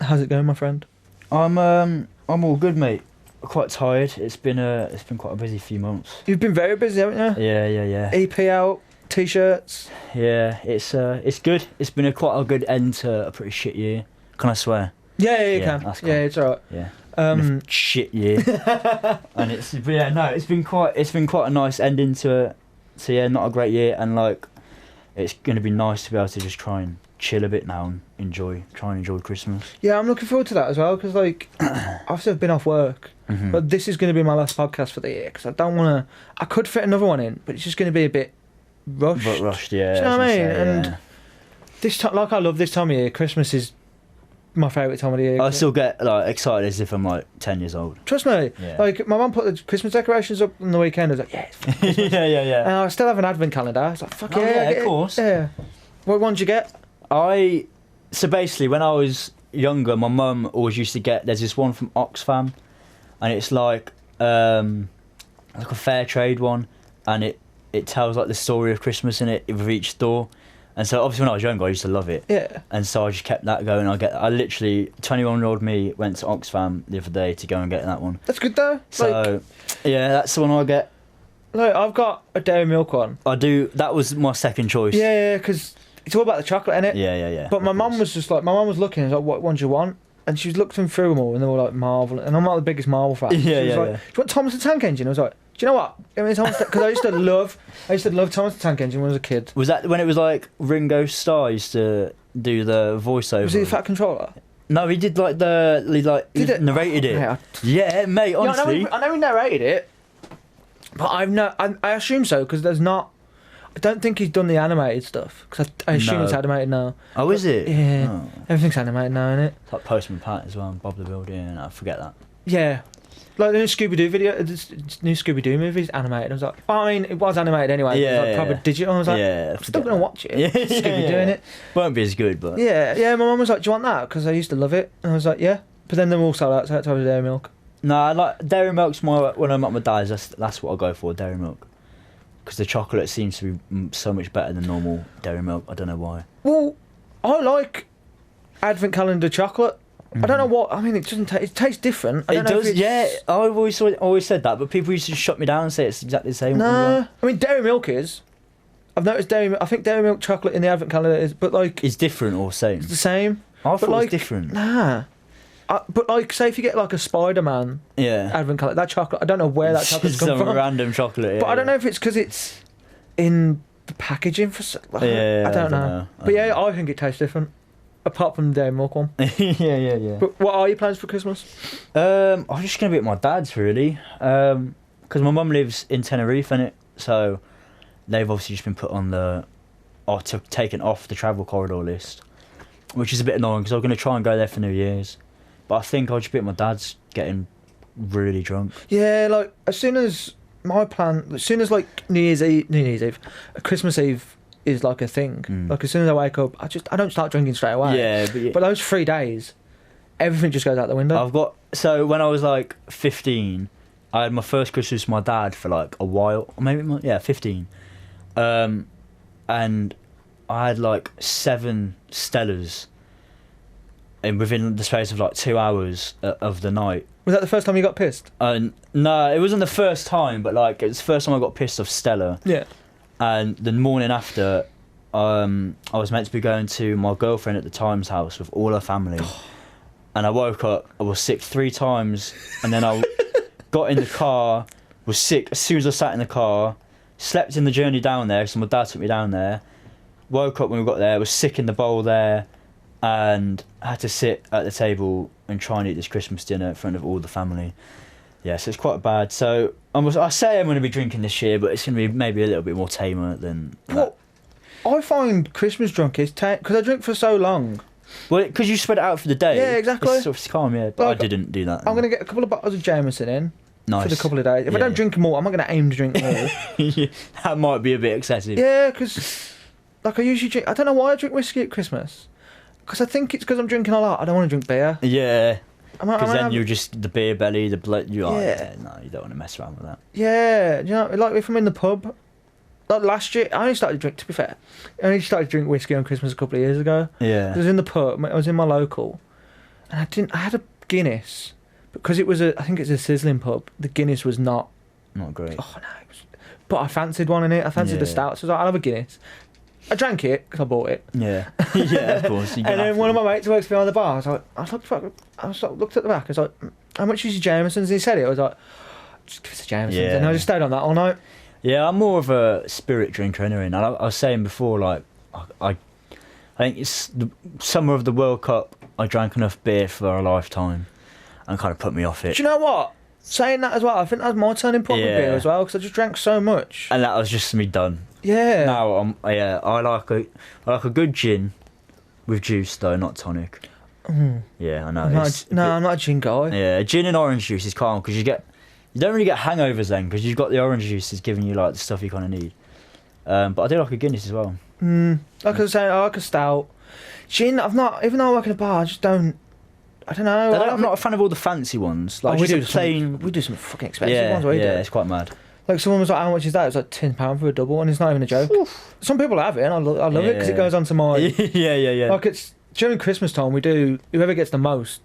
How's it going, my friend? I'm all good, mate. Quite tired. It's been quite a busy few months. You've been very busy, haven't you? Yeah. EP out, t-shirts. Yeah, it's good. It's been quite a good end to a pretty shit year. Can I swear? Yeah, you Yeah, can. that's cool. Yeah, it's alright. Yeah. Shit year. And it's been quite a nice ending to it. So yeah, not a great year, and like, it's gonna be nice to be able to just try and chill a bit now and try and enjoy Christmas. Yeah, I'm looking forward to that as well, because like, obviously I've been off work, but this is going to be my last podcast for the year, because I don't want to. I could fit another one in, but it's just going to be a bit rushed. But rushed, yeah. Do you know what I mean? And yeah. this time, like, I love this time of year. Christmas is my favourite time of the year. I still get like excited as if I'm like 10 years old. Trust me. Yeah. Like, my mum put the Christmas decorations up on the weekend. I was like, yeah, it's fucking Christmas. yeah. And I still have an advent calendar. I was like, fuck Oh, yeah, yeah, get of it. course. Yeah. What one did you get? So basically, when I was younger, my mum always used to get. There's this one from Oxfam, and it's like a fair trade one, and it tells like the story of Christmas in it with each store. And so obviously when I was younger, I used to love it. Yeah. And so I just kept that going. I literally 21-year-old me went to Oxfam the other day to go and get that one. That's good though. So yeah, that's the one I get. Like, I've got a dairy milk one. I do. That was my second choice. Yeah, because it's all about the chocolate, innit? Yeah. But my mum was just like, my mum was looking and was like, what one do you want? And she was looking through them all, and they were like Marvel, and I'm not the biggest Marvel fan. Yeah, she was yeah, like, yeah. do you want Thomas the Tank Engine? I was like, do you know what? Because I used to love Thomas the Tank Engine when I was a kid. Was that when it was like Ringo Starr used to do the voiceover? Was he the Fat Controller? No, he did like he narrated it. Yeah, Yeah, mate. Honestly, I know he narrated it, but I assume so, because there's not. I don't think he's done the animated stuff, because I assume No. it's animated now. oh, is it? Yeah, Oh. everything's animated now, isn't it? It's like Postman Pat as well, and Bob the Builder. Yeah, I forget that. Yeah. Like the new Scooby-Doo video, this new Scooby-Doo movie is animated. I was like, I mean, it was animated anyway. Yeah, it was like yeah, proper yeah. digital. I was like, Yeah, I'm still going to watch it. Yeah, Scooby doing it. Won't be as good, but Yeah, my mum was like, do you want that? Because I used to love it. And I was like, yeah. But then they're all sold out, so I had to have a dairy milk. no, I like dairy milk's when I'm at my dad's. That's what I go for, dairy milk, because the chocolate seems to be so much better than normal dairy milk. I don't know why. Well, I like advent calendar chocolate. I don't know what. I mean, it doesn't. It tastes different. I don't It know if does, it's- yeah. I've always said that, but people used to shut me down and say it's exactly the same. Nah, I mean, dairy milk is. I've noticed I think dairy milk chocolate in the advent calendar is, but like, It's different or same. it's the same. I thought it like, was different. Nah. But like, say if you get like a Spider-Man Yeah. advent calendar, that chocolate, I don't know where that chocolate's come Some from. random chocolate. Yeah, But I don't know if it's because it's in the packaging for. Like, Yeah, I don't know. But yeah, I think it tastes different. Apart from the dairy milk one. yeah. But what are your plans for Christmas? I'm just gonna be at my dad's really, because my mum lives in Tenerife, innit? So they've obviously just been put on taken off the travel corridor list, which is a bit annoying because I'm gonna try and go there for New Year's, but I think I'll just be at my dad's getting really drunk. Yeah, like as soon as like New Year's Eve, Christmas Eve is like a thing. Like as soon as I wake up, I don't start drinking straight away. Yeah, But those 3 days, everything just goes out the window. So when I was like 15, I had my first Christmas with my dad for like a while, or maybe 15, and I had like 7 Stellas, and within the space of like 2 hours of the night. Was that the first time you got pissed? No, it wasn't the first time, but like it was the first time I got pissed off Stella. Yeah. And the morning after, I was meant to be going to my girlfriend at the time's house with all her family. And I woke up, I was sick 3 times, and then I got in the car, was sick as soon as I sat in the car, slept in the journey down there, so my dad took me down there, woke up when we got there, was sick in the bowl there, and had to sit at the table and try and eat this Christmas dinner in front of all the family. Yeah, so it's quite bad. So I say I'm going to be drinking this year, but it's going to be maybe a little bit more tamer than that. Well, I find Christmas drunk is because I drink for so long. Well, because you spread it out for the day. Yeah, exactly. It's sort of calm, yeah. But Like, I didn't do that. I'm going to get a couple of bottles of Jameson in Nice. for the couple of days. If I Yeah. don't drink them all, I'm not going to aim to drink them all. Yeah, that might be a bit excessive. Yeah, because like I usually drink. I don't know why I drink whiskey at Christmas. Because I think it's because I'm drinking a lot. I don't want to drink beer. Yeah. I'm Because then you're just the beer belly, the blood. You're like, Yeah. no, you don't want to mess around with that. Yeah, you know, like if I'm in the pub. Like last year, I only started to drink. To be fair, I only started to drink whiskey on Christmas a couple of years ago. Yeah. I was in the pub. I was in my local, and I had a Guinness because it was I think it's a sizzling pub. The Guinness was not great. Oh no, but I fancied one in it. I fancied the stout, so I was like, I'll have a Guinness. I drank it because I bought it. Yeah, yeah, of course. And then one of my mates who works behind the bar, I looked at the back. I was like, how much is your Jameson's? And he said it. I was like, just give us a Jameson's. Yeah. And I just stayed on that all night. Yeah, I'm more of a spirit drinker anyway. And I was saying before, like, I think it's the summer of the World Cup. I drank enough beer for a lifetime, and kind of put me off it. Do you know what? Saying that as well, I think that was my turning point with beer as well, because I just drank so much. And that was just me done. Yeah. Now I like a good gin with juice though, not tonic. Mm. Yeah, I know. I'm not a gin guy. Yeah, gin and orange juice is calm because you don't really get hangovers then because you've got the orange juice is giving you like the stuff you kind of need. But I do like a Guinness as well. Like I was saying, I like a stout. Gin, I've not, even though I work in a bar, I just don't. I don't know. I'm not a fan of all the fancy ones. Like we just do some fucking expensive ones. Yeah, it's quite mad. Like someone was like, "How much is that?" It's like £10 for a double, and it's not even a joke. Oof. Some people have it, and I love it because it goes onto my. Yeah. Like it's during Christmas time, we do. Whoever gets the most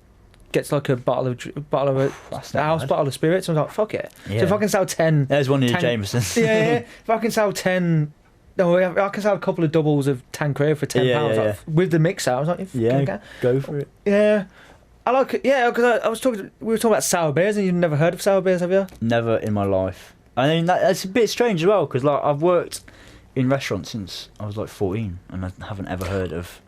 gets like a bottle of a house bottle of spirits. And I was like, "Fuck it." Yeah. So if I can sell 10, there's one of your Jamesons. Yeah. If I can sell 10. No, I can sell a couple of doubles of Tancred for £10 like, with the mixer. I was like, go for it. Yeah, I like it. Yeah, because we were talking about sour beers, and you've never heard of sour beers, have you? Never in my life. I mean, that's a bit strange as well, because like I've worked in restaurants since I was like 14, and I haven't ever heard of.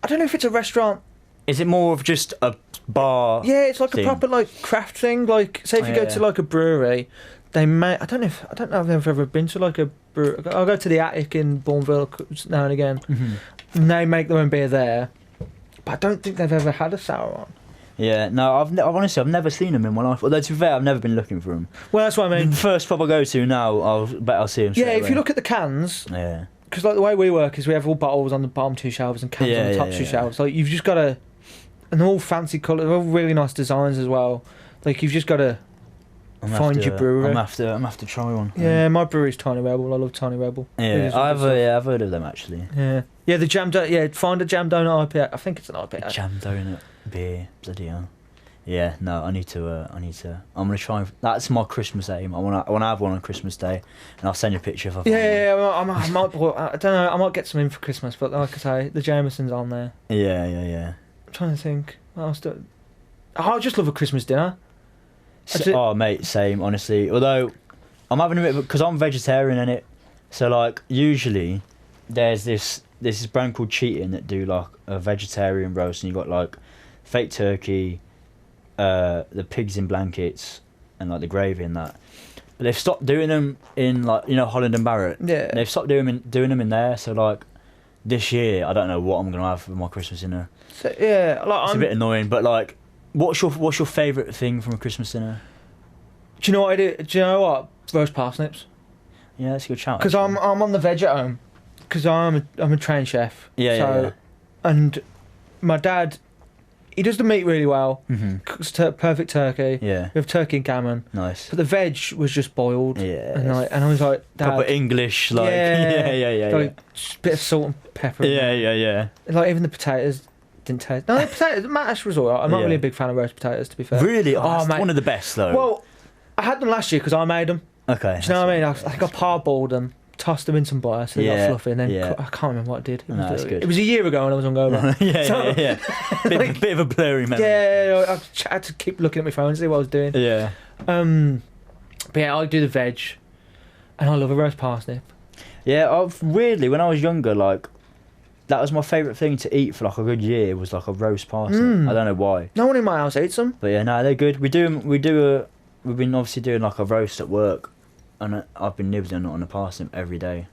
I don't know if it's a restaurant. Is it more of just a bar? Yeah, it's like thing? a proper like craft thing. Like, say if you go to like a brewery, they may. I don't know if I've ever been to like a brewery. I'll go to the Attic in Bourneville now and again. Mm-hmm. And they make their own beer there, but I don't think they've ever had a sour one. Yeah, no, I've never seen them in my life. Although to be fair, I've never been looking for them. Well, that's what I mean. The first pub I go to now, I'll see them. Yeah, if you look at the cans. Yeah. Because like the way we work is we have all bottles on the bottom 2 shelves and cans on the top 2 shelves. Like you've just got to, and they're all fancy colours, they're all really nice designs as well. Like you've just got to find your brewery. I'm gonna have to try one. Yeah, my brewery's Tiny Rebel. I love Tiny Rebel. Yeah, I've heard of them actually. Yeah, the jam donut. Yeah, find a jam donut IPA. I think it's an IPA. Jam donut beer, bloody hell. Yeah, no, I need to. I'm gonna try. That's my Christmas aim. I wanna have one on Christmas Day, and I'll send you a picture if I find one. I might. I don't know. I might get some in for Christmas, but like I say, the Jameson's on there. Yeah. I'm trying to think. What else I just love a Christmas dinner. Oh, mate, same. Honestly, although I'm having a bit because I'm vegetarian in it, so like usually there's this brand called Cheating that do like a vegetarian roast, and you got like fake turkey. The pigs in blankets and like the gravy and that, but they've stopped doing them in like Holland and Barrett. Yeah, they've stopped doing them in there. So like this year, I don't know what I'm gonna have for my Christmas dinner. So yeah, like it's a bit annoying, but like, what's your favourite thing from a Christmas dinner? Do you know what I do? Do you know what? Roast parsnips. Yeah, that's a good shout. Because I'm on the veg at home, because I'm a trained chef. Yeah. And my dad. He does the meat really well. Mm-hmm. Cooks perfect turkey. Yeah. We have turkey and gammon. Nice. But the veg was just boiled. Yeah. And I was like, Dad. Proper English, like. Yeah. Like, just a bit of salt and pepper. Yeah. Like, even the potatoes didn't taste. No, the potatoes, mash was alright. I'm not really a big fan of roast potatoes, to be fair. Really? Oh, mate. One of the best, though. Well, I had them last year because I made them. Okay. Do you know what I mean? I think I parboiled them, tossed them in some butter so they got fluffy, and then I can't remember what I did. That's good. It was a year ago when I was hungover. yeah. Bit of a blurry memory. Yeah, I had to keep looking at my phone to see what I was doing. Yeah. But yeah, I do the veg, and I love a roast parsnip. Yeah, weirdly, when I was younger, like, that was my favourite thing to eat for like a good year was like a roast parsnip. I don't know why. No one in my house eats them. But yeah, no, they're good. We've been obviously doing like a roast at work, and I've been nibbling on a parsnip every day,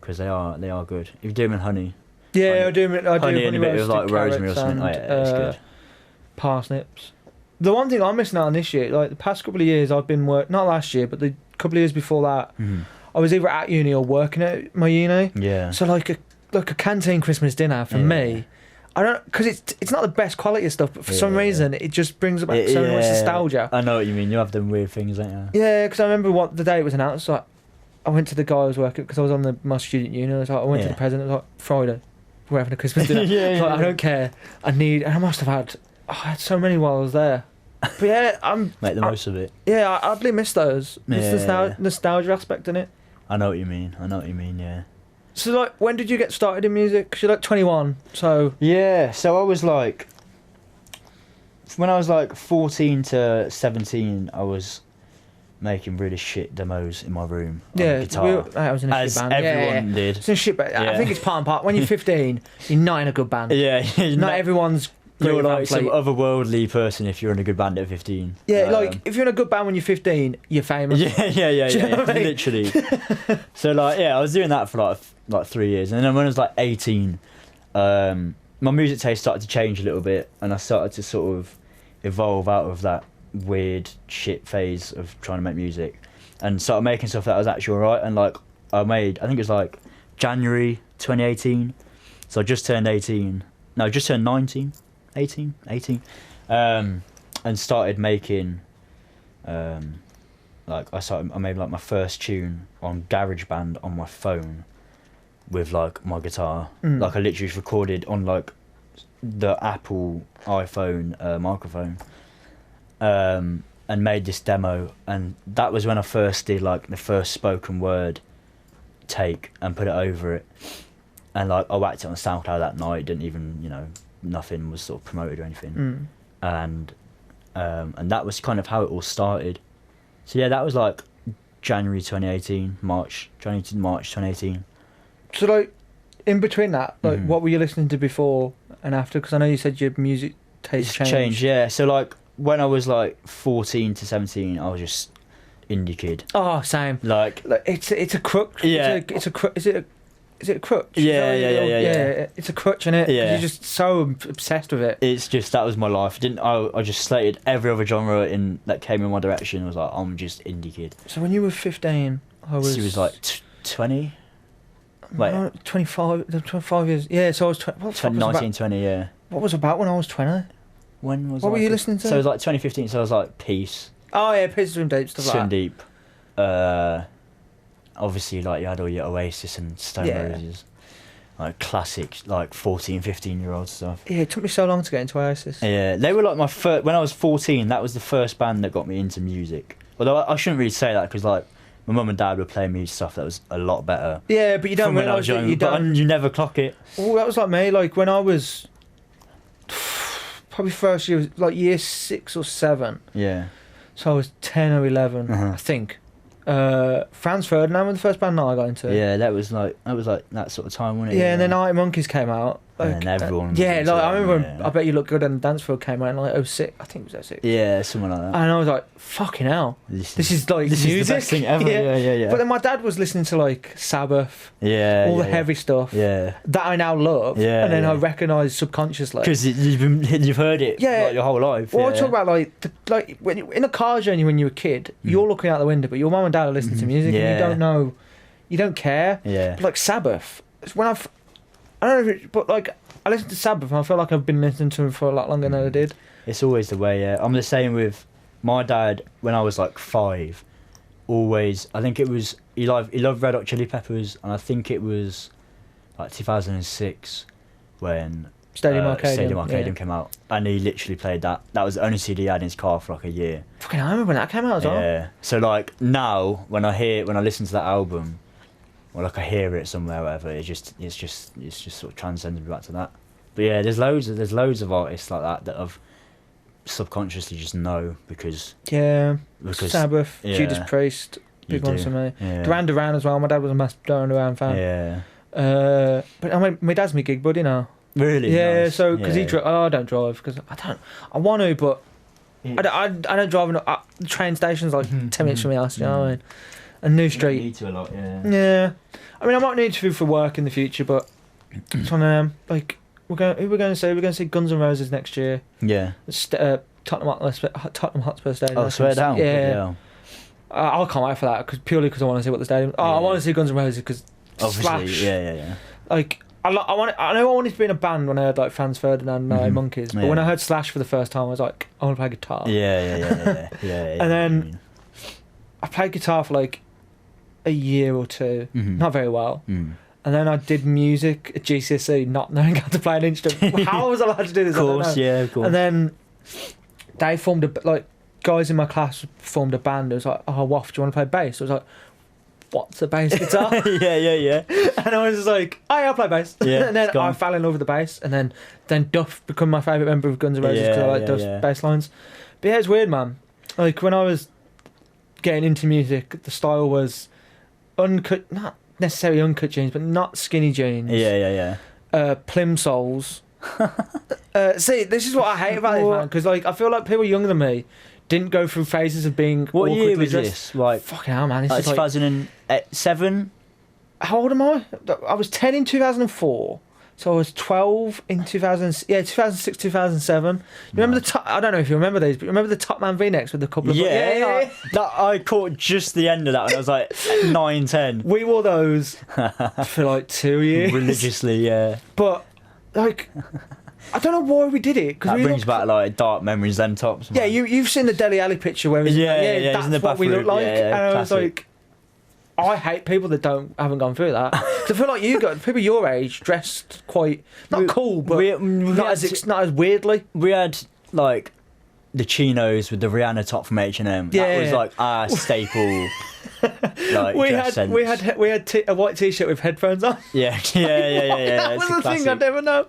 because they are good. If you do them in honey. Yeah, I do honey and a bit of like rosemary or something. Oh yeah, it's good. Parsnips. The one thing I'm missing out on this year, like the past couple of years, I've been not last year, but the couple of years before that, I was either at uni or working at my uni. Yeah. So like a canteen Christmas dinner for me, I don't, because it's not the best quality of stuff, but for some reason it just brings back so much nostalgia. I know what you mean. You have them weird things, don't you? Yeah, because I remember the day it was announced. Like, I went to the guy I was working because I was on my student union. I went to the president. I was like, Friday, we're having a Christmas dinner. I don't care. I must have had I had so many while I was there. But yeah, Make the most of it. Yeah, I hardly miss those. There's nostalgia aspect in it. I know what you mean. Yeah. So like, when did you get started in music? 'Cause you're like 21, so... Yeah, so I was like... When I was like 14 to 17, I was making really shit demos in my room on guitar. I was in a shit band. Everyone did. It's in a shit band. I think it's part and part. When you're 15, you're not in a good band. Yeah. Not everyone's... You're like some otherworldly person if you're in a good band at 15. Yeah, like, if you're in a good band when you're 15, you're famous. Yeah. Do you know what I mean? Literally. So, like, yeah, I was doing that for, like 3 years. And then when I was, like, 18, my music taste started to change a little bit. And I started to sort of evolve out of that weird shit phase of trying to make music. And started making stuff that was actually alright. And, like, I think it was, like, January 2018. So I just turned 18. No, just turned 19. 18 and started making I made like my first tune on GarageBand on my phone with like my guitar. Like I literally just recorded on like the Apple iPhone microphone and made this demo, and that was when I first did like the first spoken word take and put it over it, and like I whacked it on SoundCloud that night. Didn't even, you know, nothing was sort of promoted or anything. And that was kind of how it all started. So yeah, that was like January 2018, March 2018. So like, in between that, like, what were you listening to before and after? Because I know you said your music taste changed. Yeah. So like, when I was like 14 to 17, I was just indie kid. Oh, same. Like it's a crutch. Yeah. It's a crutch. Is it a crutch? Yeah. It's a crutch, innit? Yeah. You're just so obsessed with it. It's just, that was my life. I just slated every other genre that came in my direction. I was like, I'm just indie kid. So when you were 15, She was like 20? Wait. 25 years. Yeah, so I was 19, 20, yeah. What was about when I was 20? What were you listening to? So it was like 2015, so I was like Peace. Oh yeah, Peace, Swim Deep, stuff like that. Swim Deep. Obviously, like, you had all your Oasis and Stone Roses. Like classic, like 14, 15-year-old stuff. Yeah, it took me so long to get into Oasis. Yeah, they were like my first... When I was 14, that was the first band that got me into music. Although I shouldn't really say that, because like, my mum and dad were playing me stuff that was a lot better. Yeah, but you don't realise that you never clock it. Oh, that was like me. Like when I was probably first year, like year 6 or 7. Yeah. So I was 10 or 11, I think. Franz Ferdinand was the first band that I got into. Yeah, that was like that sort of time, wasn't it? Yeah, and then Arctic Monkeys came out. Like, and everyone. Yeah, like I remember when I Bet You Look Good and Dance Floor came out in like 06. I think it was 06. Yeah, something like that. And I was like, fucking hell. This is like this music. is the best thing ever. Yeah. But then my dad was listening to like Sabbath. Yeah. All the heavy stuff. Yeah. That I now love. Yeah. And then I recognise subconsciously. Because you've heard it. Yeah. Like, your whole life. Well, I talk about like when in a car journey when you're a kid, you're looking out the window, but your mum and dad are listening to music, and you don't know, you don't care. Yeah. But like Sabbath, I don't know if it, but like I listened to Sabbath and I feel like I've been listening to them for a lot longer than I did. It's always the way. Yeah, I'm the same with my dad. When I was like 5, always, I think it was he loved Red Hot Chili Peppers, and I think it was like 2006 when Stadium Arcadium came out, and he literally played that. That was the only CD he had in his car for like a year. Fucking, I remember when that came out as well. Yeah. So like now, when I listen to that album, or like I hear it somewhere, or whatever, it's just sort of transcended me back to that. But yeah, there's loads of artists like that I've subconsciously just know because Sabbath, Judas Priest, big ones for me. Yeah. Duran as well. My dad was a massive Duran fan. Yeah. But I mean, my dad's my gig buddy now. Really? Yeah. Nice. So because I don't drive because I want to, but I don't drive. The train station's like 10 minutes from my house. You know what I mean? A New Street. You need to a lot. Yeah. Yeah. I mean, I might need to for work in the future, but it's on like we're going to see Guns N' Roses next year. Yeah. Tottenham Hotspur Stadium. Oh, swear down. Yeah. I can't wait for that purely because I want to see what the stadium. I want to see Guns N' Roses because Slash. Yeah. Like I know I wanted to be in a band when I heard like Franz Ferdinand and Monkeys, but when I heard Slash for the first time, I was like, I want to play guitar. Yeah. And then I played guitar for like a year or two, not very well. And And then I did music at GCSE, not knowing how to play an instrument. How was I allowed to do this? Of course, I don't know. yeah, of course. And then they formed guys in my class formed a band. It was like, oh, Waffle, do you want to play bass? I was like, what's a bass guitar? yeah. And I was just like, oh, yeah, I'll play bass. Yeah, and then I fell in love with the bass. And then Duff became my favourite member of Guns N' Roses because I like Duff's bass lines. But yeah, it's weird, man. Like, when I was getting into music, the style was uncut, not necessarily uncut jeans, but not skinny jeans. Yeah. Plimsolls. See, this is what I hate about this, man, because like I feel like people younger than me didn't go through phases of being What awkwardly year was dressed. this? Like, Fucking hell, man. This like is like 2007? how old am I? I was 10 in 2004. So I was 12 in 2006, 2007. You remember the top? I don't know if you remember these, but remember the Top Man V-necks with the couple of Yeah. That, I caught just the end of that when I was like 9, 10. We wore those for like 2 years Religiously, yeah. But like, I don't know why we did it. That brings back like dark memories. Them tops. Man. Yeah, you've seen the Deli Alley picture where it's he's in the that's what we look like, and I was classic. like, I hate people that haven't gone through that. 'Cause I feel like you got people your age dressed quite not cool, but not as weirdly. We had like the chinos with the Rihanna top from H&M. Yeah, that was like our staple. Like we dress sense. had a white t-shirt with headphones on. Yeah. That was the thing I'd never know.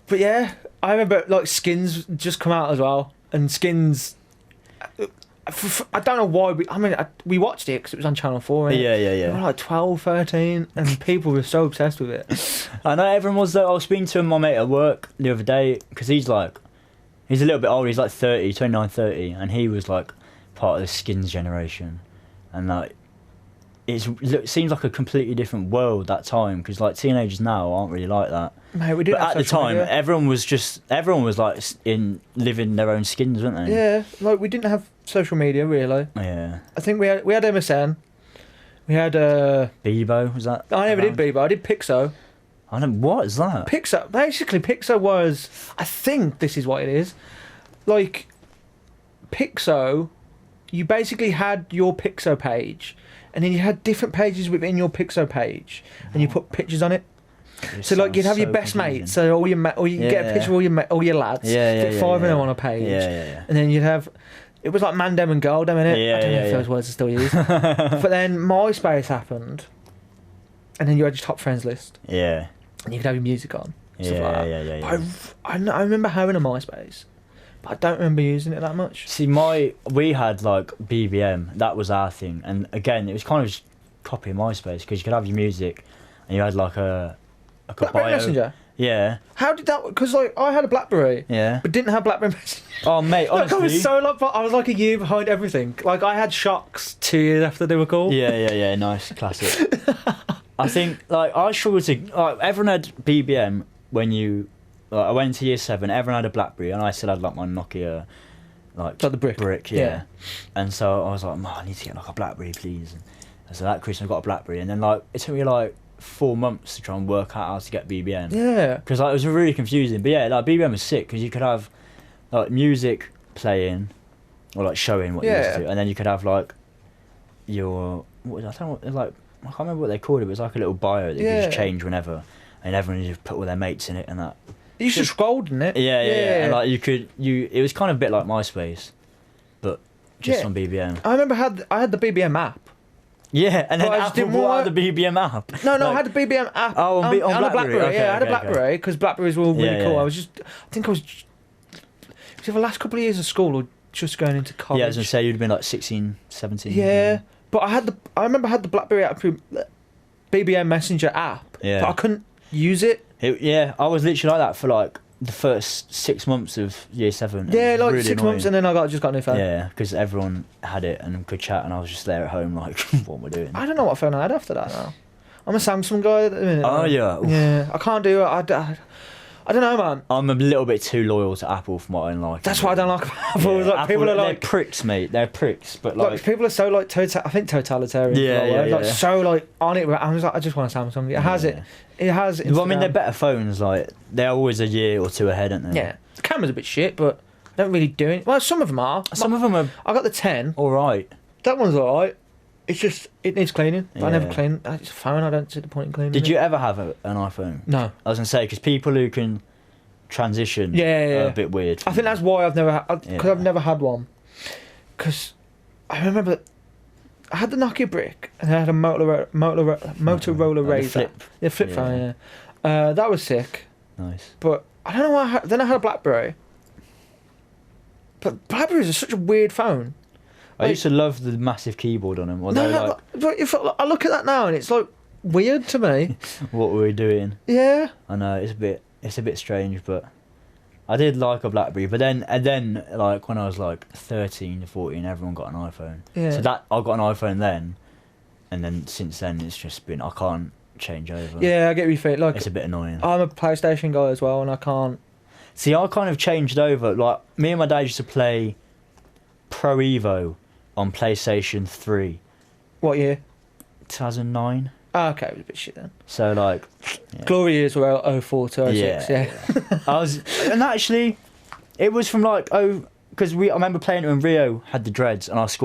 But yeah, I remember like Skins just come out as well, and Skins. I don't know why we watched it because it was on Channel 4. Yeah. We were like 12, 13, and people were so obsessed with it. I know everyone was though. I was speaking to my mate at work the other day because he's a little bit older. He's like 30, 29, 30, and he was like part of the Skins generation, and like it seems like a completely different world that time because like teenagers now aren't really like that. Mate, we did. But at the time, everyone was like in living their own skins, weren't they? Yeah, like we didn't have social media really. Yeah. I think we had MSN. We had Bebo, was that? I never around? did Bebo. I did Pixo. I don't. What is that? Pixo. Basically, Pixo was. I think this is what it is. Like, Pixo, you basically had your Pixo page, and then you had different pages within your Pixo page, and you put pictures on it. So like you'd have your best mates, so all you get a picture of all your lads. Get 5 of them on a page. Yeah. And then you'd have. It was like man, dem, and girl, dem, innit? I don't know if those words are still used. But then MySpace happened, and then you had your top friends list. Yeah. And you could have your music on. Stuff like that. Yeah. But I remember having a MySpace, but I don't remember using it that much. See, we had like BBM. That was our thing, and again, it was kind of just copying MySpace because you could have your music, and you had like a BlackBerry bio. Messenger. Yeah. How did that? Because like I had a BlackBerry. Yeah. But didn't have BlackBerry Messenger. Oh mate, honestly. Like, I was like a year behind everything. Like I had Shocks 2 years after they were cool. Yeah. Nice, classic. I think like I struggled to. Like, everyone had BBM when you. Like, I went to year 7. Everyone had a BlackBerry, and I still had like my Nokia. Like the brick. Yeah. And so I was like, I need to get like a BlackBerry, please. And so that Christmas I got a BlackBerry, and then like it took me like 4 months to try and work out how to get BBM. Yeah. Because like, it was really confusing. But yeah, like BBM was sick because you could have like music playing or like showing what you used to, and then you could have like your I don't know what, like I can't remember what they called it. But it was like a little bio that you could just change whenever, and everyone just put all their mates in it and that. You used to scroll, didn't it? Yeah. And like it was kind of a bit like MySpace, but just on BBM. I remember I had the BBM app. Yeah, and then I just Apple didn't brought out the BBM app. No, Like, I had the BBM app. Oh, on a BlackBerry. BlackBerry. Okay, I had a okay, BlackBerry because Blackberries were all really cool. Yeah. I think I was either the last couple of years of school or just going into college. Yeah, I was gonna say you'd have been like 16, 17. Yeah, but I remember I had the BlackBerry app through BBM Messenger app. Yeah. But I couldn't use it. Yeah, I was literally like that for like the first 6 months of year 7. Yeah, like really 6 annoying. months, and then I just got a new phone. Yeah, because everyone had it and could chat, and I was just there at home like, what am I doing? I don't know what phone I had after that now. I'm a Samsung guy at the minute. Oh yeah. Yeah, I can't do it. I don't know, man. I'm a little bit too loyal to Apple for what I like. That's what I don't like about Apple. Yeah, Like, Apple, people are they're like pricks, mate. They're pricks, but like people are so like I think totalitarian. Yeah. Like so like on it. I was like, I just want a Samsung. It has it. It has. Well, I mean, Instagram. they're better phones. Like they're always a year or two ahead, aren't they? Yeah, the camera's a bit shit, but I don't really do it. Well, some of them are. Some of them are I got the 10. all right. That one's alright. It's just, it needs cleaning. But I never clean. It's a phone, I don't see the point in cleaning Did it. you ever have an iPhone? No. I was going to say, because people who can transition are a bit weird. I think that's why I've never had, because I've never had one. Because I remember I had the Nokia brick and I had a Motorola Razor. Flip phone, that was sick. Nice. But I don't know why then I had a BlackBerry. But BlackBerries are such a weird phone. I used to love the massive keyboard on them. But if I look at that now and it's like weird to me. What were we doing? Yeah. I know, it's a bit strange, but I did like a BlackBerry. But then like when I was like 13 to 14, everyone got an iPhone. Yeah. So that I got an iPhone then, and then since then it's just been, I can't change over. Yeah, I get what you feel. Like, it's a bit annoying. I'm a PlayStation guy as well, and I can't. See, I kind of changed over. Like, me and my dad used to play Pro Evo on PlayStation 3. What year? 2009. Oh, okay, it was a bit shit then. So, like... Yeah. Glory years were 04 to 06, yeah. And actually, it was from like, because I remember playing it when Rio had the dreads, and I was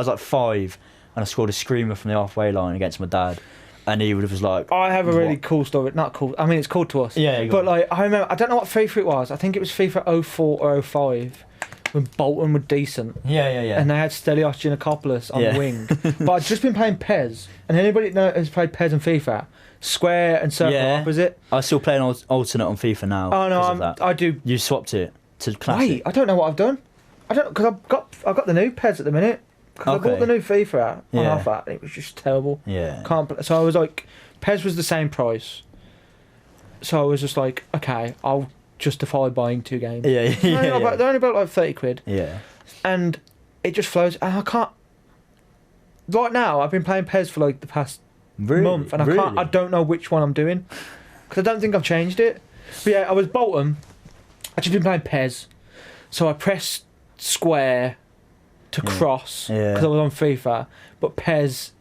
like 5, and I scored a screamer from the halfway line against my dad. And he was like... I have a really cool story. Not cool. I mean, it's cool to us. Yeah. But, like, I remember... I don't know what FIFA it was. I think it was FIFA 04 or 05 when Bolton were decent. Yeah. And they had Stelios Giannakopoulos on the wing. But I'd just been playing PES. And anybody that has played PES and FIFA, square and circle opposite. I still play an alternate on FIFA now. Oh, no, I do... You swapped it to classic. Wait, I don't know what I've done. I don't... Because I've got the new PES at the minute. Because I bought the new FIFA out on offer, and it was just terrible. Yeah. So I was like, PES was the same price. So I was just like, okay, I'll justify buying 2 games. Yeah. They're only about like 30 quid. Yeah. And it just flows, and I can't. Right now, I've been playing PES for like the past month, and I don't know which one I'm doing, because I don't think I've changed it. But yeah, I was Bolton. I've just been playing PES, so I pressed square to cross because I was on FIFA, but PES,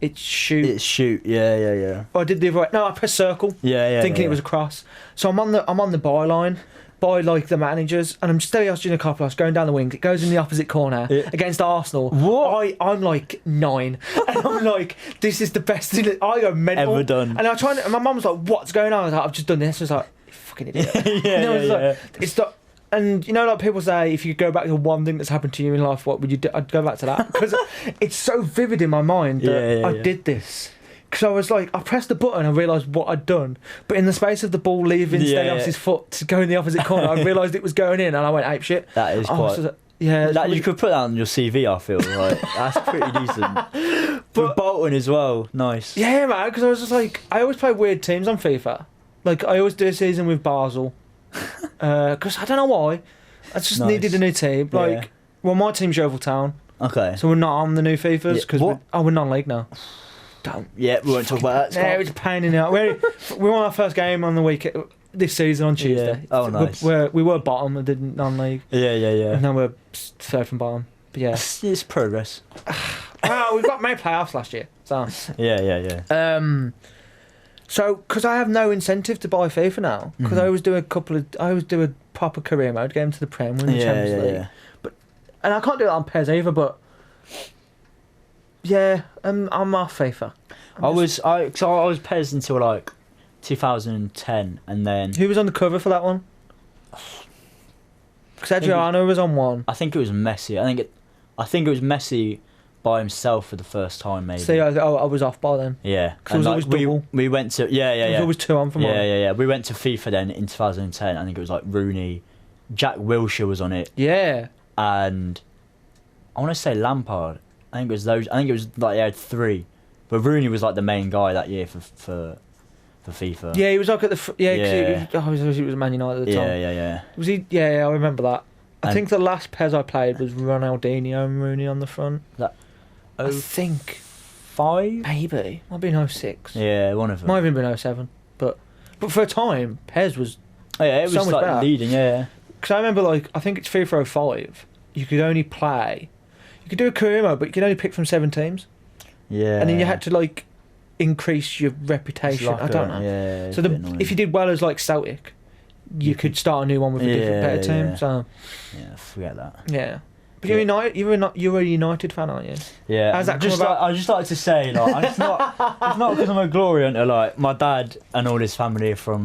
it's shoot. It's shoot. Yeah. Oh, I did the other way. No, I pressed circle. Thinking it was a cross. So I'm on the byline by like the managers, and I'm Stelios Giannakopoulos going down the wing. It goes in the opposite corner against Arsenal. What? I'm like 9, and I'm like, this is the best thing that I go mental ever done. And and my mum was like, what's going on? I was like, I've just done this. I was like, you fucking idiot. Yeah. It's the. And you know, like people say, if you could go back to one thing that's happened to you in life, what would you do? I'd go back to that, because it's so vivid in my mind that I did this. Because I was like, I pressed the button, I realised what I'd done, but in the space of the ball leaving Stelios' foot to go in the opposite corner, I realised it was going in, and I went ape shit. That is quite. Really... You could put that on your CV. I feel like that's pretty decent. But Bolton as well, nice. Yeah, man. Because I was just like, I always play weird teams on FIFA. Like I always do a season with Basel. Because I don't know why, I just needed a new team. Like, well, my team's Yeovil Town. Okay. So we're not on the new FIFAs because we're non-league now. Don't. Yeah, we won't talk about that. Yeah, it was a pain in the ass. We won our first game on the week this season on Tuesday. Yeah. Oh, nice. We were bottom and did non-league. Yeah. And now we're 3rd from bottom. But yeah, it's progress. Well, we got made playoffs last year. So yeah. So, because I have no incentive to buy FIFA now, because I always do a proper career mode, get into the Prem, win the Champions League. Yeah. And I can't do it on PES either, but yeah, I'm off FIFA. I was PES until like 2010, and then who was on the cover for that one? Because Adriano was on one. I think it was Messi. I think it was Messi by himself for the first time, maybe. See, I was off by then. Yeah, because it was always double. We went to It was always 2 on for mine. Yeah. We went to FIFA then in 2010. I think it was like Rooney, Jack Wilshere was on it. Yeah, and I want to say Lampard. I think it was those. I think it was like they had 3, but Rooney was like the main guy that year for FIFA. Yeah, he was like at the he was Man United at the time. Yeah. Was he? Yeah, I remember that. I think the last PES I played was Ronaldinho and Rooney on the front. I think 5? Maybe. Might be 06. Yeah, one of them. Might have even been 07. But for a time, PES was it was so much like better. leading, yeah. Because I remember, like, I think it's FIFA 05, you could only play... You could do a career mode, but you could only pick from 7 teams. Yeah. And then you had to, like, increase your reputation. Like I don't know. Yeah, so if you did well as, like, Celtic, you could start a new one with a different, better team. So yeah, forget that. Yeah. But you're United. You're a United fan, aren't you? Yeah. How's that come about? I just like to say, like, it's not because I'm a glory hunter. Like, my dad and all his family are from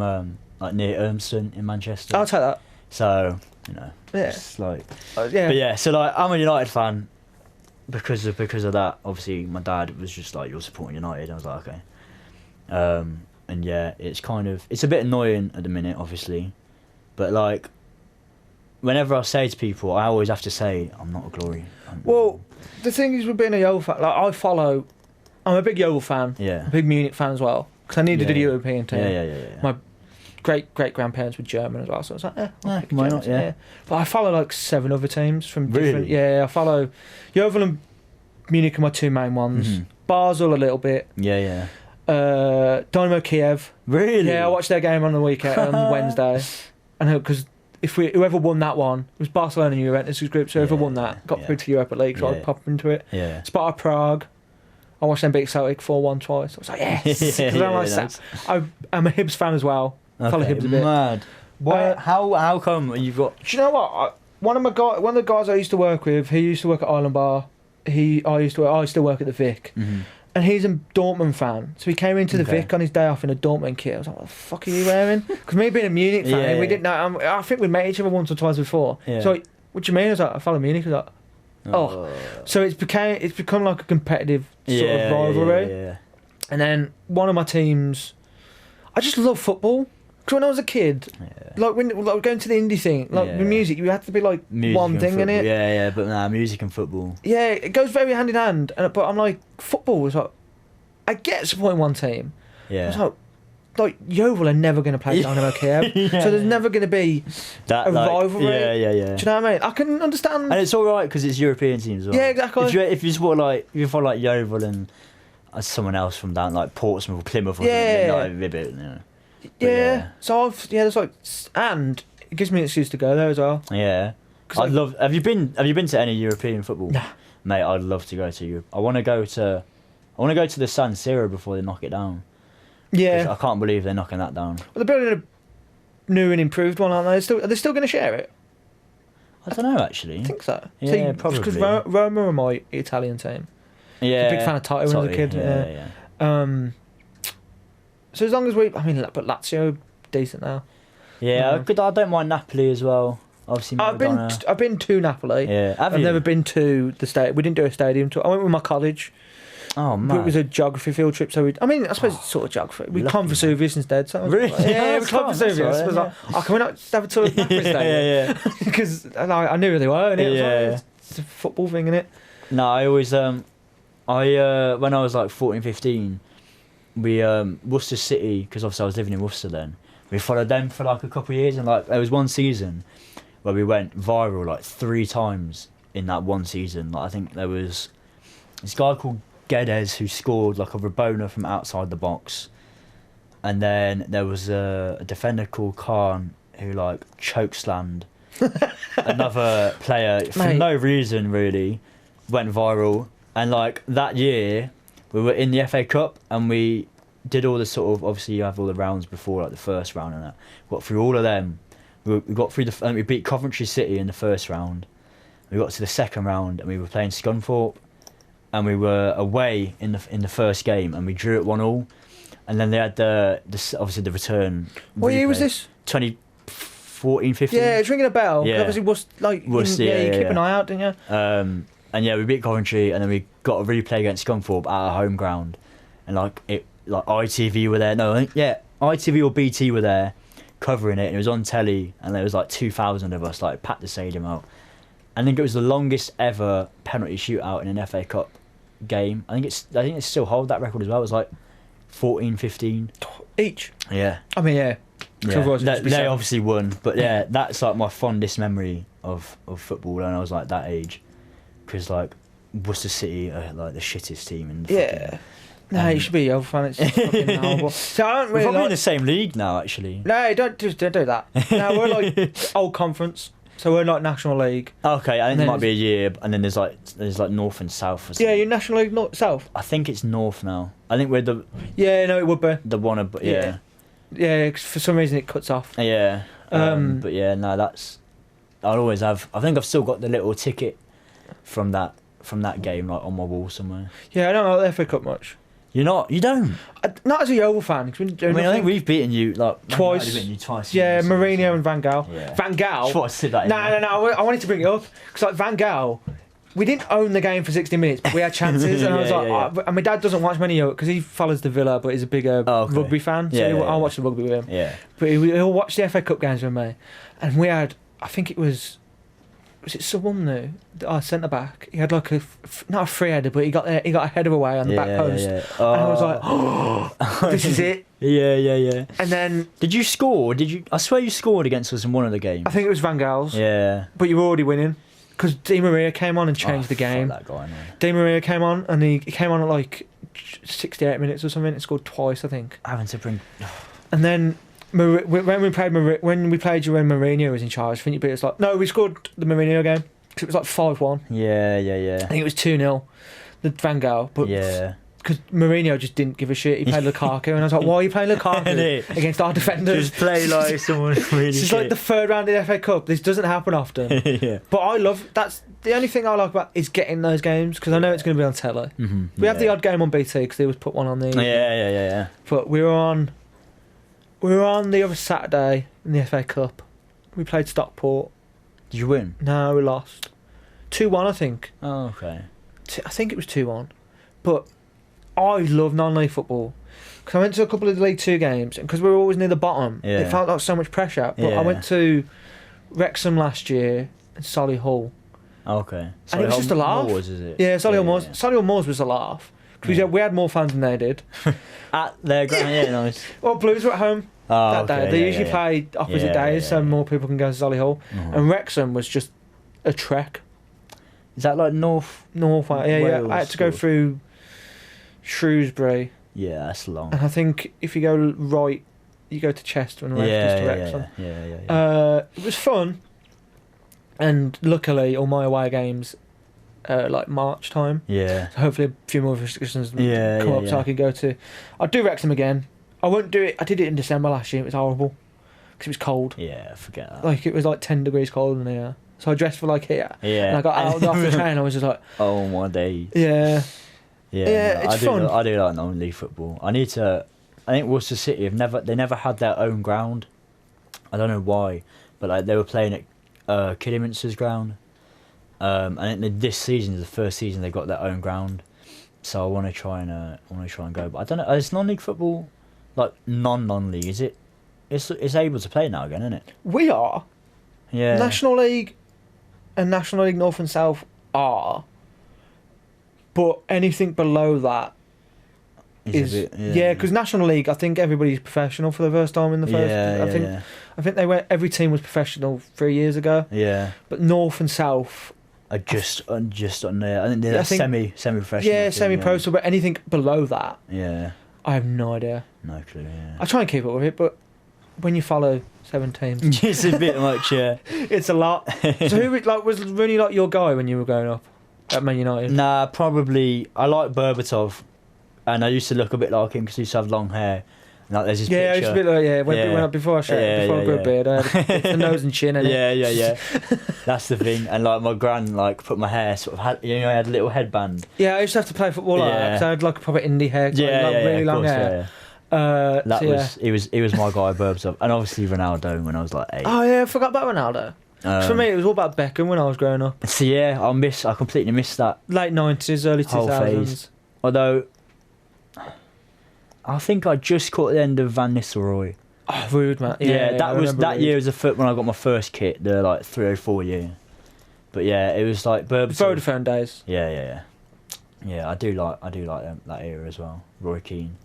like near Urmston in Manchester. I'll take that. So yeah. It's like yeah. But yeah, so like I'm a United fan because of that. Obviously, my dad was just like, "You're supporting United." I was like, "Okay." And yeah, it's a bit annoying at the minute, obviously, but like. Whenever I say to people, I always have to say I'm not a glory. Well, the thing is with being a Yeovil fan, like I'm a big Yeovil fan. Yeah. I'm a big Munich fan as well because I needed a European team. Yeah. My great grandparents were German as well, so I was like, why not? Yeah. But I follow like 7 other teams from different. Really? Yeah, I follow Yeovil and Munich are my 2 main ones. Mm-hmm. Basel a little bit. Yeah. Dynamo Kiev. Really? Yeah, I watched their game on the weekend on Wednesday, and because. Whoever won that one, it was Barcelona and Juventus group, so whoever won that got through to Europa League, so I'd pop into it. Yeah. Sparta Prague, I watched them beat Celtic 4-1 twice. I was like, yes! Because I'm a Hibs fan as well. I follow Hibs a bit. Mad. Why? How come you've got... Do you know what? One of the guys I used to work with, he used to work at Island Bar. I still work at the Vic. Mm-hmm. And he's a Dortmund fan, so he came into the Vic on his day off in a Dortmund kit. I was like, "What the fuck are you wearing?" Because me being a Munich fan, we didn't know. I think we met each other once or twice before. Yeah. So, what do you mean? I was like, "I follow Munich." I was like, "Oh." So it's become like a competitive sort of rivalry. Yeah. And then one of my teams, I just love football. Because when I was a kid, like going to the indie thing, like with music, you had to be like music one thing in it. Yeah, but nah, music and football. Yeah, it goes very hand in hand. But I'm like, football was like, I get supporting one team. Yeah. It's like Yeovil are never going to play Dynamo Kiev, so there's never going to be a rivalry. Yeah. Do you know what I mean? I can understand. And it's all right because it's European teams as well. Yeah, exactly. If you support like Yeovil and someone else from down like Portsmouth or Plymouth or something, like, you know. Yeah. So there's like, and it gives me an excuse to go there as well. Yeah. I'd love. Have you been to any European football? Nah. Mate, I'd love to go to Europe. I want to go to the San Siro before they knock it down. Yeah. I can't believe they're knocking that down. Well, they're building a new and improved one, aren't they? Are they still going to share it? I don't know actually. I think so. Yeah, probably. Because Roma are my Italian team. Yeah. I was a big fan of Totti when I was a kid. Yeah. So as long as but Lazio decent now. Yeah, I don't mind Napoli as well. Obviously, I've been to Napoli. Yeah, I've never been to the stadium. We didn't do a stadium tour. I went with my college. Oh man! It was a geography field trip, so I suppose it's sort of geography. We come Vesuvius instead. So really? We come Vesuvius. I was like, can we not have a tour of Napoli stadium? Because I knew who they were. And it's a football thing, innit? No, I always when I was like 14, 15. We Worcester City, because obviously I was living in Worcester then. We followed them for like a couple of years, and like there was one season where we went viral like 3 times in that one season. Like I think there was this guy called Guedes who scored like a Rabona from outside the box, and then there was a defender called Khan who like chokeslammed another player for no reason really, went viral, and like that year. We were in the FA Cup and we did all the sort of, obviously you have all the rounds before, like the first round and that. Got through all of them. We got through we beat Coventry City in the first round. We got to the second round and we were playing Scunthorpe, and we were away in the first game and we drew it 1-1. And then they had obviously the return. What year was this? 2014, 15. Yeah, it's ringing a bell. Yeah. Obviously, you keep an eye out, didn't you? And yeah, we beat Coventry, and then we got a replay against Scunthorpe at our home ground, and like ITV were there. No, ITV or BT were there covering it, and it was on telly, and there was like 2,000 of us, like packed the stadium out. I think it was the longest ever penalty shootout in an FA Cup game. I think it still hold that record as well. It was like 14, 15 each. Yeah. I mean, yeah. They obviously won, but yeah, that's like my fondest memory of football when I was like that age. Because like Worcester City are like the shittest team in the No, you should be a Yeovil fan. It's fucking horrible. So I don't really we're probably in the same league now, actually. No, don't do that. No, we're like old conference, so we're like National League. Okay, I think it might be a year, and then there's like North and South. Or something. Yeah, you're National League North South. I think it's North now. I think we're the. Yeah, no, it would be the one, but yeah. Yeah, cause for some reason it cuts off. Yeah. But yeah, no, that's. I'll always have. I think I've still got the little ticket from that game, like on my wall somewhere. Yeah, I don't like the FA Cup much. You're not. You don't. Not as a Yeovil fan. I think we've beaten you like twice. Beaten you twice. Yeah, Mourinho and Van Gaal. Yeah. Van Gaal. That's what I said that. No. I wanted to bring it up because like Van Gaal, we didn't own the game for 60 minutes, but we had chances, and I was like, and my dad doesn't watch many because he follows the Villa, but he's a bigger rugby fan, so I'll watch the rugby with him. Yeah. But he'll watch the FA Cup games with me, and we had, I think it was it Sawamnu, our centre back? He had like not a free header, but he got a header away on the back post, and I was like, oh, this is it. Yeah. And then did you score? I swear you scored against us in one of the games. I think it was Van Gaal's. Yeah. But you were already winning. Because Di Maria came on and changed the game. That guy, man. Di Maria came on and he came on at like 68 minutes or something and scored twice, I think. Having to bring. And then when we played you when Mourinho was in charge, I think you beat us like no, we scored the Mourinho game because it was like 5-1. Yeah. I think it was 2-0. The Van Gaal, but yeah. Because Mourinho just didn't give a shit. He played Lukaku, and I was like, "Why are you playing Lukaku against our defenders? Just play like someone really." This is like the third round in the FA Cup. This doesn't happen often. Yeah. But I love that's the only thing I like about is getting those games because I know it's going to be on telly. Mm-hmm. We have the odd game on BT because they always put one on the. Yeah. But we were on the other Saturday in the FA Cup. We played Stockport. Did you win? No, we lost 2-1, I think. Oh, okay. I think it was 2-1, but. I love non-league football because I went to a couple of League 2 games and because we were always near the bottom, it felt like so much pressure. But I went to Wrexham last year and Solihull. Okay. And it was just a laugh. Moors, is it? Yeah, Solihull Moors. Solihull Moors was a laugh because we had more fans than they did. At their ground, yeah, nice. Well, Blues were at home that day. They usually play opposite days so more people can go to Solihull. And Wrexham was just a trek. Is that like North? Yeah. I had to go through Shrewsbury. Yeah, that's long. And I think if you go right, you go to Chester and left is to Wrexham. Yeah. It was fun, and luckily all my away games are like March time. Yeah. So hopefully a few more restrictions come up so I can go to. I'll do Wrexham again. I won't do it. I did it in December last year. It was horrible because it was cold. Yeah, forget that. Like it was like 10 degrees colder than here. So I dressed for like here. Yeah. And I got out off the train. I was just like, oh my days. Yeah. Yeah, it's fun. I do like non-league football. I think Worcester City they never had their own ground. I don't know why, but like they were playing at Kidderminster's ground. And this season is the first season they got their own ground. So I want to try and go. But I don't know. Is non-league football like non-league? Is it? It's able to play now again, isn't it? We are. Yeah. National League and National League North and South are. But anything below that is a bit, because National League, I think everybody's professional for the first time in the first. I think every team was professional 3 years ago. Yeah. But North and South are just on there. I think they're semi-professional. Yeah, semi-pro. So, but anything below that, I have no idea. No clue. Yeah. I try and keep up with it, but when you follow 7 teams, it's a bit much. Yeah. It's a lot. So who was Rooney like your guy when you were growing up? At Man United? Nah, probably. I like Berbatov, and I used to look a bit like him because he used to have long hair. And, like, there's this picture. I used to be like, when before I grew a beard, I had the nose and chin. Yeah. That's the thing. And like my gran, like put my hair sort of had, I had a little headband. Yeah, I used to have to play football like that because I had like a proper indie hair, really long hair. He was my guy, Berbatov, and obviously Ronaldo when I was like 8. Oh yeah, I forgot about Ronaldo. For me, it was all about Beckham when I was growing up. So yeah, I completely missed that late 90s, early 2000s. Although, I think I just caught the end of Van Nistelrooy. Oh, rude, man. That year was when I got my first kit, the like 304 year. But yeah, it was like Berbatov. Vodafone days. Yeah. I do like that era as well, Roy Keane.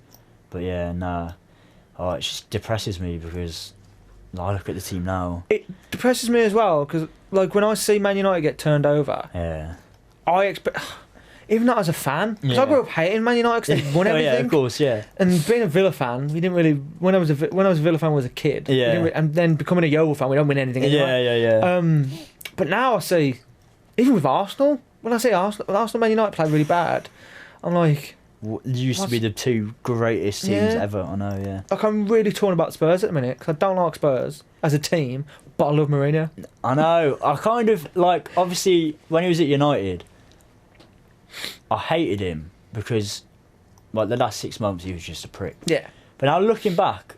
But yeah, it just depresses me because. I look at the team now. It depresses me as well because, like, when I see Man United get turned over, I expect, even not as a fan, because I grew up hating Man United because they won everything. Yeah, of course, yeah. And being a Villa fan, we didn't really. When I was a Villa fan as a kid, and then becoming a Yeovil fan, we don't win anything anyway. Yeah. But now I see, even with Arsenal, when I see Arsenal, Man United play really bad, I'm like. Used to be the 2 greatest teams ever. I know, yeah. Like I'm really torn about Spurs at the minute because I don't like Spurs as a team, but I love Mourinho. I know. I kind of like. Obviously, when he was at United, I hated him because, like, the last 6 months he was just a prick. Yeah. But now looking back,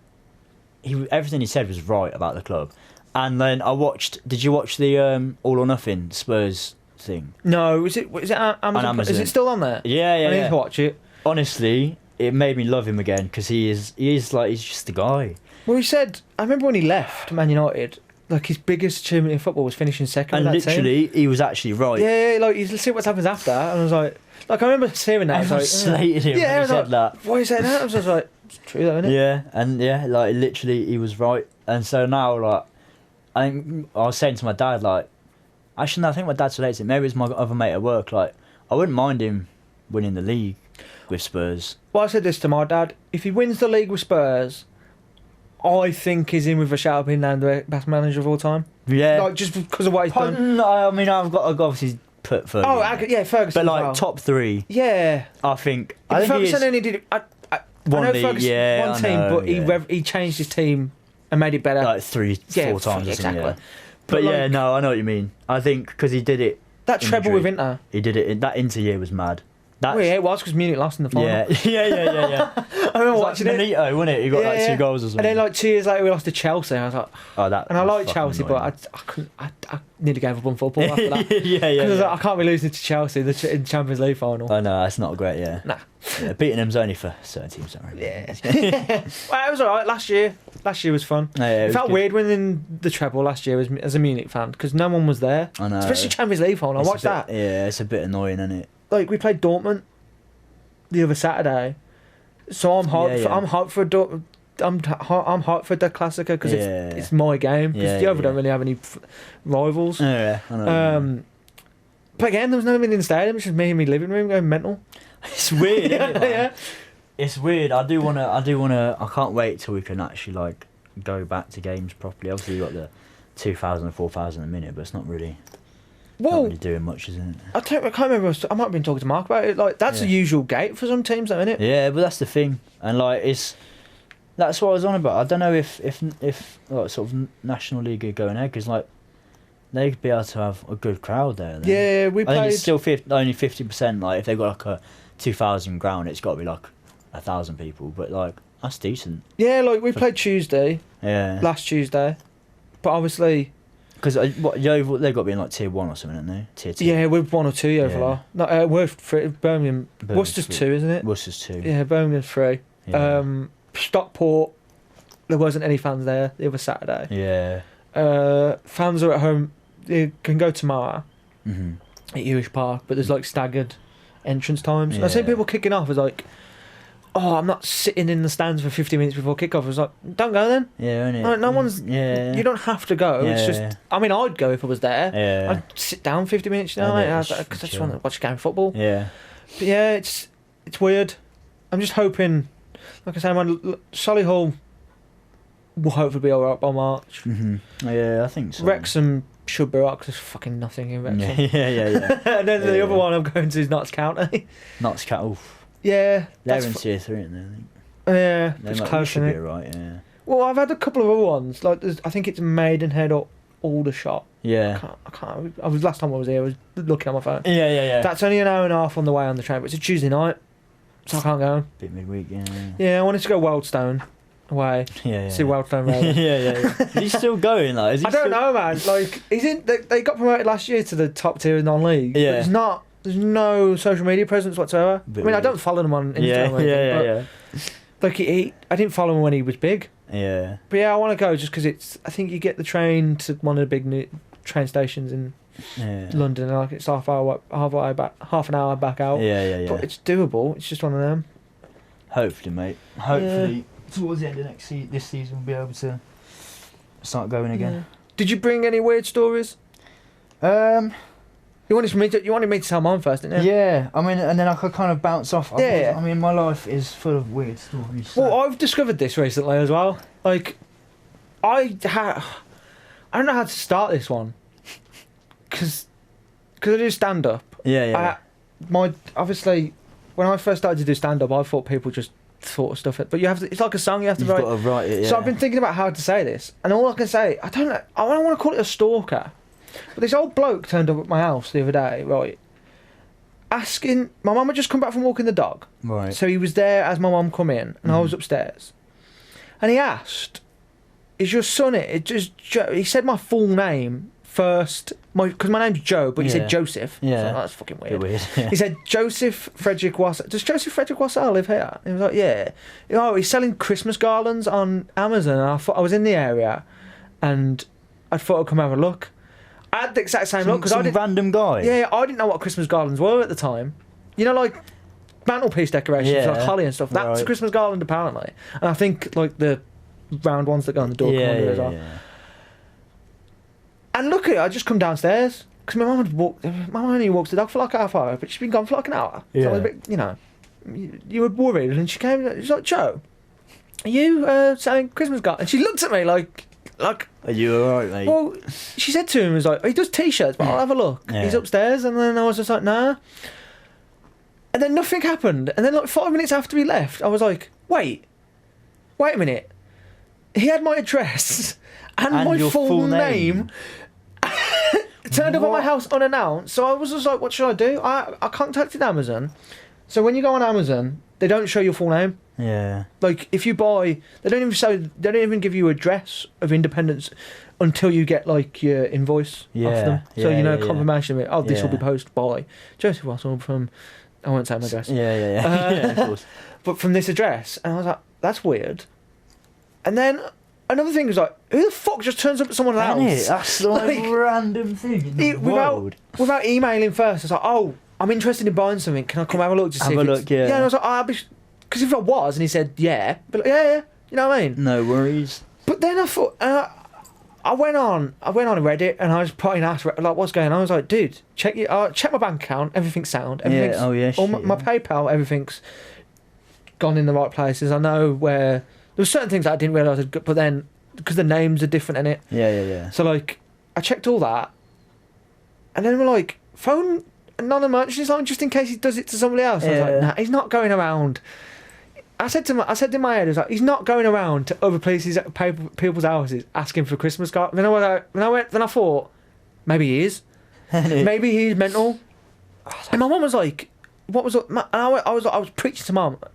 everything he said was right about the club. And then I watched. Did you watch the All or Nothing Spurs thing? No, is it Amazon? Amazon. Is it still on there? Yeah, I need to watch it. Honestly, it made me love him again because he's just the guy. Well, he said, I remember when he left Man United, like his biggest achievement in football was finishing second. And with that literally, team. he was actually right. Yeah, like you see what happens after, and I was like I remember hearing that. Everyone slated him when he said that. Why are you saying that? I was like, it's true though, isn't it? Yeah, and like literally, he was right. And so now, like, I think I was saying to my dad, like, actually, no, I think my dad's related. Maybe it's my other mate at work. Like, I wouldn't mind him winning the league with Spurs. Well, I said this to my dad: if he wins the league with Spurs, I think he's in with a shout of being named the best manager of all time. Yeah, like just because of what he's done. I mean, I've obviously put Ferguson. Oh, yeah, Ferguson. But like well. top 3. Yeah, I think. I think Ferguson only did. I know Ferguson one team, but he changed his team and made it better. Like 3-4 times. Exactly. Yeah. But yeah, no, I know what you mean. I think because he did it. That treble with Inter. He did it. That Inter year was mad. Yeah, it was because Munich lost in the final. Yeah. I remember watching it. Benito, wasn't it? He got like 2 goals or something. And then like 2 years later, we lost to Chelsea. I was like, oh, that. And I like Chelsea, annoying. but I couldn't. I nearly gave up on football after that. Yeah. Because I was like, I can't be losing to Chelsea in the Champions League final. I know that's not great. Yeah. Nah. Yeah, beating them's only for certain teams, don't really. Yeah. Well, it was alright last year. Last year was fun. It felt weird winning the treble last year as a Munich fan because no one was there. I know. Especially Champions League final. I watched that. Yeah, it's a bit annoying, isn't it? Like we played Dortmund the other Saturday, so I'm hyped. I'm hyped for Dortmund. I'm hyped for the Classica because it's my game. Because the other don't really have any rivals. Yeah, I know. But again, there was no one in the stadium. It's just me in my living room going mental. It's weird. Isn't it, Yeah. It's weird. I do wanna. I can't wait till we can actually like go back to games properly. Obviously, you got the 2,000 and 4,000 a minute, but it's not really. Not really doing much, isn't it? I can't remember. I might have been talking to Mark about it. Like that's the usual gate for some teams, though, isn't it? Yeah, but that's the thing, and like that's what I was on about. I don't know if like sort of National League are going ahead because like they'd be able to have a good crowd there. Then. Yeah, we played. I think it's still only 50%. Like if they've got like a 2,000 ground, it's got to be like 1,000 people. But like that's decent. Yeah, like we played Tuesday. Yeah. Last Tuesday, but obviously. Because Yeovil, they've got to be in like tier 1 or something, haven't they? Tier 2. Yeah, we're 1 or 2 Yeovil are. No, we're Birmingham. Worcester's 3. 2, isn't it? Worcester's 2. Yeah, Birmingham's 3. Yeah. Stockport, there wasn't any fans there the other Saturday. Yeah. Fans are at home. They can go tomorrow at Irish Park, but there's like staggered entrance times. Yeah. I see people kicking off as like, oh, I'm not sitting in the stands for 50 minutes before kickoff. I was like, don't go then. Yeah, isn't it? No one's. Yeah. You don't have to go. Yeah. It's just. I mean, I'd go if I was there. Yeah. I'd sit down 50 minutes, you know, because I just want to watch a game of football. Yeah. But yeah, it's weird. I'm just hoping, like I say, Solihull will hopefully be alright by March. Yeah, I think so. Wrexham should be alright because there's fucking nothing in Wrexham. Yeah. And then the other one I'm going to is Notts County. Notts County. Yeah. They're in tier 3, aren't they? I think. Yeah, it's close. Should be right. Yeah. Well, I've had a couple of other ones. Like, I think it's Maidenhead or Aldershot. Yeah. I can't. Last time I was here, I was looking at my phone. Yeah. That's only an hour and a half on the way on the train, but it's a Tuesday night, so I can't go. Bit midweek, yeah. Yeah, I wanted to go Wildstone away. Yeah. See Wildstone Road. Yeah. He's still going, like. I don't know, man. Like, he's in. They got promoted last year to the top tier in non-league. Yeah. But there's no social media presence whatsoever. I mean, I don't follow him on Instagram. Yeah. Like I didn't follow him when he was big. Yeah. But yeah, I want to go just because I think you get the train to one of the big train stations in London, and like it's half an hour back out. Yeah. But it's doable. It's just one of them. Hopefully, mate. Hopefully, towards the end of this season, we'll be able to start going again. Yeah. Did you bring any weird stories? You wanted me to tell mine first, didn't you? Yeah, I mean, and then I could kind of bounce off. Yeah. I mean, my life is full of weird stories. So. Well, I've discovered this recently as well. Like, I don't know how to start this one. Because I do stand-up. Yeah. Obviously, when I first started to do stand-up, I thought people just thought of stuff. But it's like a song you have to write. You've got to write it, yeah. So I've been thinking about how to say this. And all I can say, I don't want to call it a stalker. But this old bloke turned up at my house the other day, right? asking. My mum had just come back from walking the dog. Right. So he was there as my mum come in, and I was upstairs. And he asked, "Is your son it?" It just he said my full name first, because my name's Joe, but he said Joseph. Yeah. So I was like, that's fucking weird. Weird. Yeah. He said Joseph Frederick Wassell. Does Joseph Frederick Wassell live here? And he was like, yeah. Oh, he's selling Christmas garlands on Amazon. And I thought I was in the area, and I thought I'd come have a look. I had the exact same look because I didn't. Random guy. Yeah, I didn't know what Christmas garlands were at the time. You know, like mantelpiece decorations, like holly and stuff. That's a Christmas garland apparently, and I think like the round ones that go on the door come under as well. Yeah. And look at it, I just come downstairs because my mum only walks the dog for like half hour, but she's been gone for like an hour. Yeah. So I was a bit, you know, you were worried, and she came. She's like, "Joe, are you selling Christmas garlands?" And she looked at me like. Are you alright, mate? Well, she said to him, "Was like, oh, he does t-shirts, but I'll have a look." Yeah. He's upstairs, and then I was just like, "Nah." And then nothing happened, and then like 5 minutes after we left, I was like, "Wait a minute." He had my address and my full name. Turned up at my house unannounced, so I was just like, "What should I do?" I contacted Amazon. So when you go on Amazon, they don't show your full name. Yeah. Like if you buy, they don't even give you address of Independence until you get like your invoice off them. So you know confirmation of it. Oh, this will be posted by Joseph Wassell from. I won't say my address. Yeah, of course. But from this address, and I was like, that's weird. And then another thing was like, who the fuck just turns up at someone's house? That's like a random thing in the world. Without emailing first, I was like, oh, I'm interested in buying something. Can I come have a look? Have a look, yeah. Yeah, and I was like, I'll be. Because if I was, and he said, yeah, but like, yeah, you know what I mean? No worries. But then I thought, I went on Reddit, and I was putting out, like, what's going on? I was like, dude, check my bank account, everything's sound. Everything's, my PayPal, everything's gone in the right places. I know where, there were certain things that I didn't realise, but then, because the names are different in it. Yeah. So, like, I checked all that, and then we're like, phone non-emergency line just in case he does it to somebody else. I was like, nah, he's not going around. I said in my head, I was like, he's not going around to other places, people's houses, asking for Christmas cards. Then I thought, maybe he is. Maybe he's mental. And my mum was like, what was it? And I was preaching to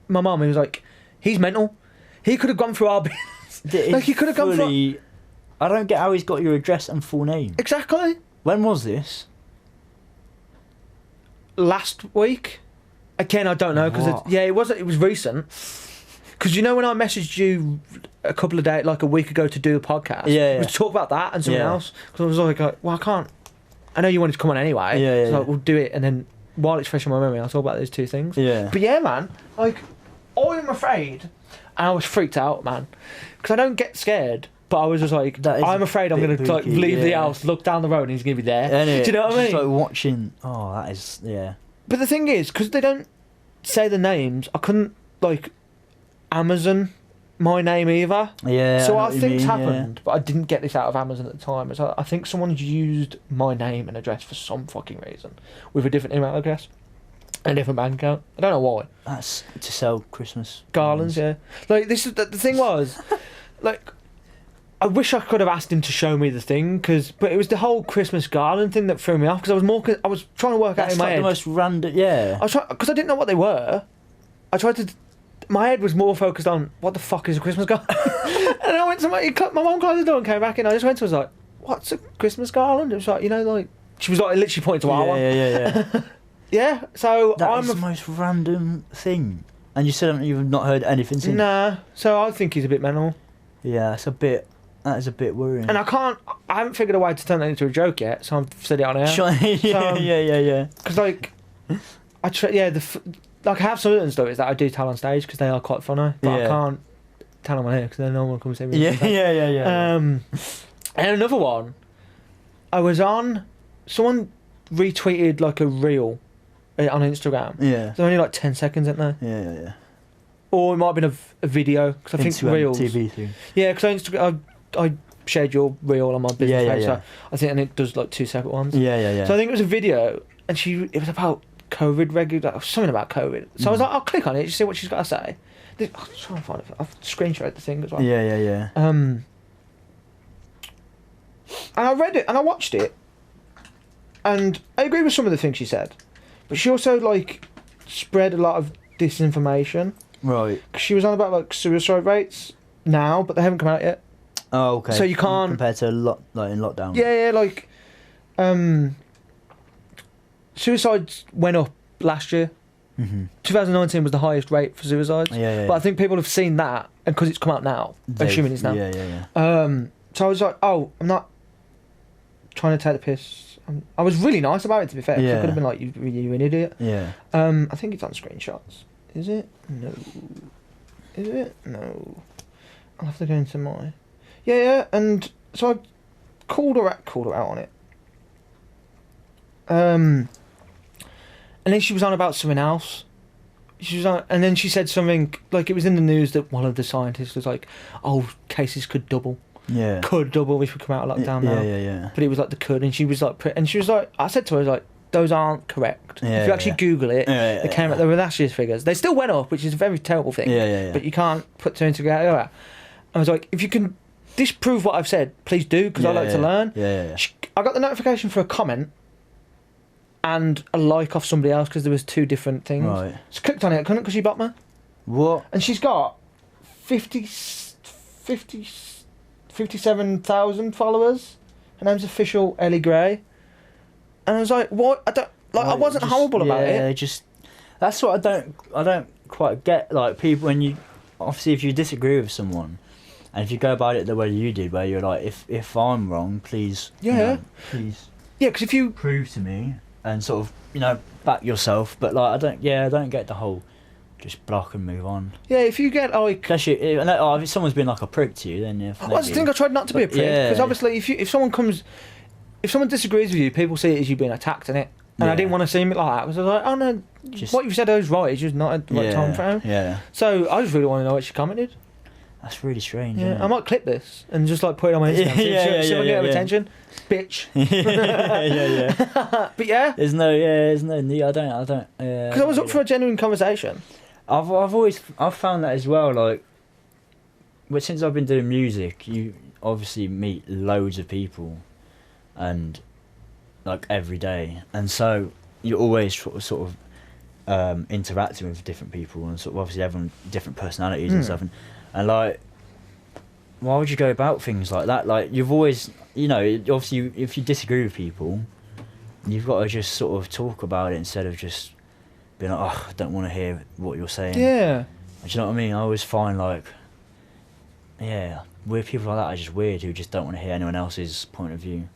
my mum. He was like, he's mental. He could have gone through our business. Like he could have gone through. I don't get how he's got your address and full name. Exactly. When was this? Last week. Again, I don't know because it was recent. Because you know when I messaged you a couple of days, like a week ago, to do a podcast, we talk about that and something else. Because I was like, well, I can't. I know you wanted to come on anyway. So like, we'll do it, and then while it's fresh in my memory, I'll talk about those two things. Yeah. But yeah, man, like I'm afraid, and I was freaked out, man, because I don't get scared. But I was just like, I'm afraid I'm going to like leave the house, look down the road, and he's going to be there. Do you know what I mean? Just like watching. Oh, that is But the thing is, because they don't say the names, I couldn't like Amazon my name either. Yeah. So I think it's happened, but I didn't get this out of Amazon at the time. So I think someone's used my name and address for some fucking reason with a different email address and a different bank account. I don't know why. That's to sell Christmas garlands. Yeah. Like this is the thing was, like. I wish I could have asked him to show me the thing, but it was the whole Christmas garland thing that threw me off. Because I was trying to work out in my head. That's the most random, yeah. Because I didn't know what they were. My head was more focused on what the fuck is a Christmas garland. And I went to my mum closed the door and came back in. I just went to her, I was like, what's a Christmas garland? It was like, you know, like she was like literally pointing to our one. Yeah. Yeah. So that's the most random thing. And you said you've not heard anything since. Nah. So I think he's a bit mental. Yeah, that is a bit worrying. And I haven't figured a way to turn that into a joke yet, so I've said it on air. Yeah. Because like, I have some other stories that I do tell on stage because they are quite funny, but I can't tell them on here because then no one comes to see me. Yeah. And another one, I was on, someone retweeted like a reel on Instagram. Yeah. There's only like 10 seconds, isn't there? Yeah. Or it might have been a video because I think reels. TV thing. Yeah, because I shared your reel on my business page, so I think, and it does like 2 separate ones. Yeah. So I think it was a video, and it was about COVID, something about COVID. So I was like, I'll click on it, just see what she's got to say. I'm trying to find it. I've screenshotted the thing as well. Yeah. And I read it, and I watched it, and I agree with some of the things she said, but she also like spread a lot of disinformation. Right. 'Cause she was on about like suicide rates now, but they haven't come out yet. Oh, okay. So you can't compared to like in lockdown. Yeah, like suicides went up last year. 2019 was the highest rate for suicides. Yeah. But I think people have seen that, and because it's come out now, assuming it's now. Yeah. So I was like, oh, I'm not trying to take the piss. I was really nice about it, to be fair. Yeah. I could have been like, you an idiot. Yeah. I think it's on screenshots. Is it? No. Is it? No. I'll have to go into my... Yeah, and so I called her out on it. And then she was on about something else. She was on, and then she said something, like it was in the news that one of the scientists was like, oh, cases could double. Yeah. Could double if we come out of lockdown now. Yeah. But it was like the could, and she was like, I said to her, like, those aren't correct. Yeah, if you actually Google it, they came out, they were last year's figures. They still went up, which is a very terrible thing. Yeah. But you can't put two and together. I was like, if you can disprove what I've said, please do, because I like to learn. Yeah. I got the notification for a comment and a like off somebody else because there was two different things. Right. So I clicked on it, I couldn't because she blocked me. What? And she's got 57,000 followers. Her name's official Ellie Gray. And I was like, what? I wasn't horrible about it. Yeah, that's what I don't quite get. Like, people, when you, obviously if you disagree with someone, and if you go about it the way you did, where you're like, if I'm wrong, please, please, because if you prove to me and sort of, back yourself. But like, I don't get the whole just block and move on. Yeah, if you get like, especially if someone's been like a prick to you, then I think I tried not to be a prick, because obviously if someone disagrees with you, people see it as you being attacked in it. And I didn't want to seem like that, because I was like, oh no, what you said was right, it's just not the right time frame. Yeah. So I just really want to know what she commented. That's really strange. Yeah, I might clip this and just like put it on my Instagram. See if I get her attention. Bitch. yeah. But yeah. There's no need. I don't. Because I was up for a genuine conversation. I've found that as well. Like, but since I've been doing music, you obviously meet loads of people, and like every day, and so you're always sort of interacting with different people, and sort of obviously everyone different personalities and stuff, and like, why would you go about things like that? Like, you've always, obviously if you disagree with people, you've got to just sort of talk about it instead of just being like, oh, I don't want to hear what you're saying. Yeah. Do you know what I mean? I always find like, weird people like that are just weird, who just don't want to hear anyone else's point of view.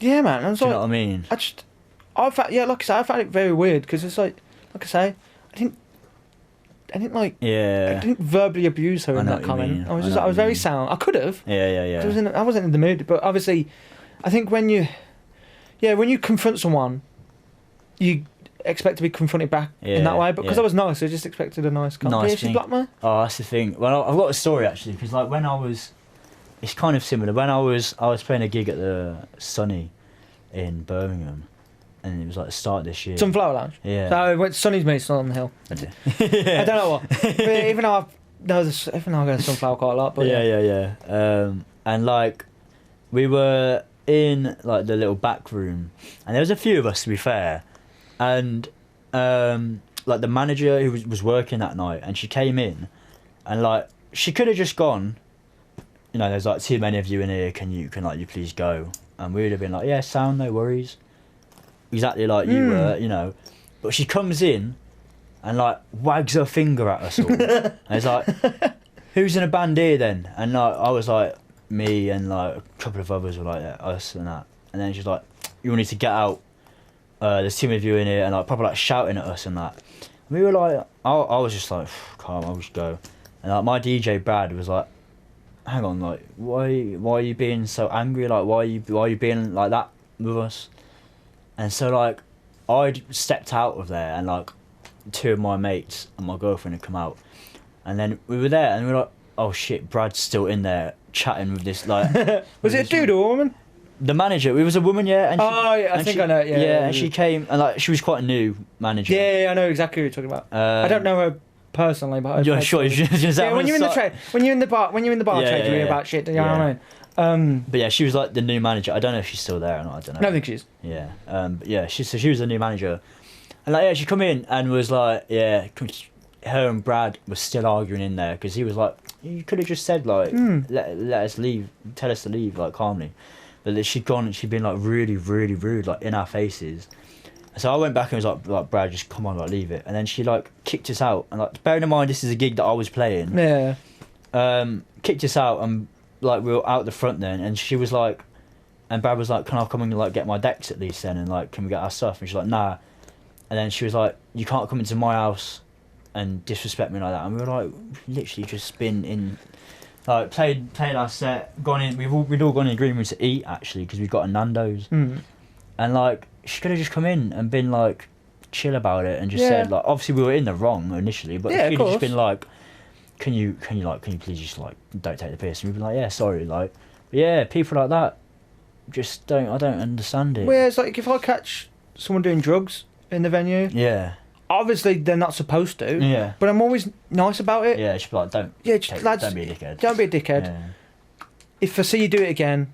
Yeah, man. Do you know what I mean? like I found it very weird, because it's like I say, I didn't verbally abuse her in that comment. I was very sound. I could have. Yeah. I wasn't in the mood, but obviously, I think when you confront someone, you expect to be confronted back in that way. But because I was nice, I just expected a nice comment. Nice yeah, she blocked me. Oh, that's the thing. Well, I've got a story actually, because like it's kind of similar. When I was playing a gig at the Sunny in Birmingham, and it was like the start of this year. Sunflower Lounge. Yeah. So I went to Sunny's Meets on the Hill. I don't know what. But even though I go to Sunflower quite a lot, but yeah. And like, we were in like the little back room, and there was a few of us, to be fair, and like the manager who was working that night, and she came in, and like she could have just gone, there's like too many of you in here, can you please go? And we would have been like, yeah, sound, no worries. Exactly like you were, But she comes in and like wags her finger at us all. And it's like, who's in a band here then? And like, I was like, me and like a couple of others were like, us and that. And then she's like, you all need to get out. There's too many of you in here, and like probably like shouting at us and that. And we were like, I was just like, calm, I'll just go. And like my DJ Brad was like, hang on, like why are you being so angry? Like why are you being like that with us? And so like I'd stepped out of there, and like two of my mates and my girlfriend had come out, and then we were there, and we were like, oh shit, Brad's still in there chatting with this like. Was it a dude or a woman? The manager. It was a woman, yeah. And I think I know. Yeah, and she came, and like she was quite a new manager. Yeah, I know exactly what you're talking about. I don't know her personally, but you're sure you should. Yeah, when you're in the bar trade, you hear about shit. You know what I mean? But yeah, she was like the new manager. I don't know if she's still there or not. I don't know. I think she is. Yeah. But yeah, she was the new manager, And like, yeah, she come in and was like, yeah, her and Brad were still arguing in there because he was like, you could have just said like, let us leave, tell us to leave like calmly. But she'd gone and she'd been like really, really rude, like in our faces. So I went back and was like, Brad, just come on, like leave it. And then she like kicked us out. And like, bearing in mind this is a gig that I was playing. Yeah. Kicked us out and like we were out the front then, and she was like, and Brad was like, can I come and like get my decks at least then, and like can we get our stuff? And she's like, nah. And then she was like, you can't come into my house and disrespect me like that. And we were like, literally just been in, like played our set, gone in. We'd all gone in agreement to eat actually because we got a Nando's, and like she could have just come in and been like chill about it and just said like, obviously we were in the wrong initially, but she could have just been like, can you please just like don't take the piss? And we'd be like, yeah, sorry, like, but yeah, people like that just I don't understand it. Well, yeah, it's like if I catch someone doing drugs in the venue, yeah, obviously they're not supposed to, yeah, but I'm always nice about it. Yeah, she'd be like, don't be a dickhead. Don't be a dickhead. Yeah. If I see you do it again,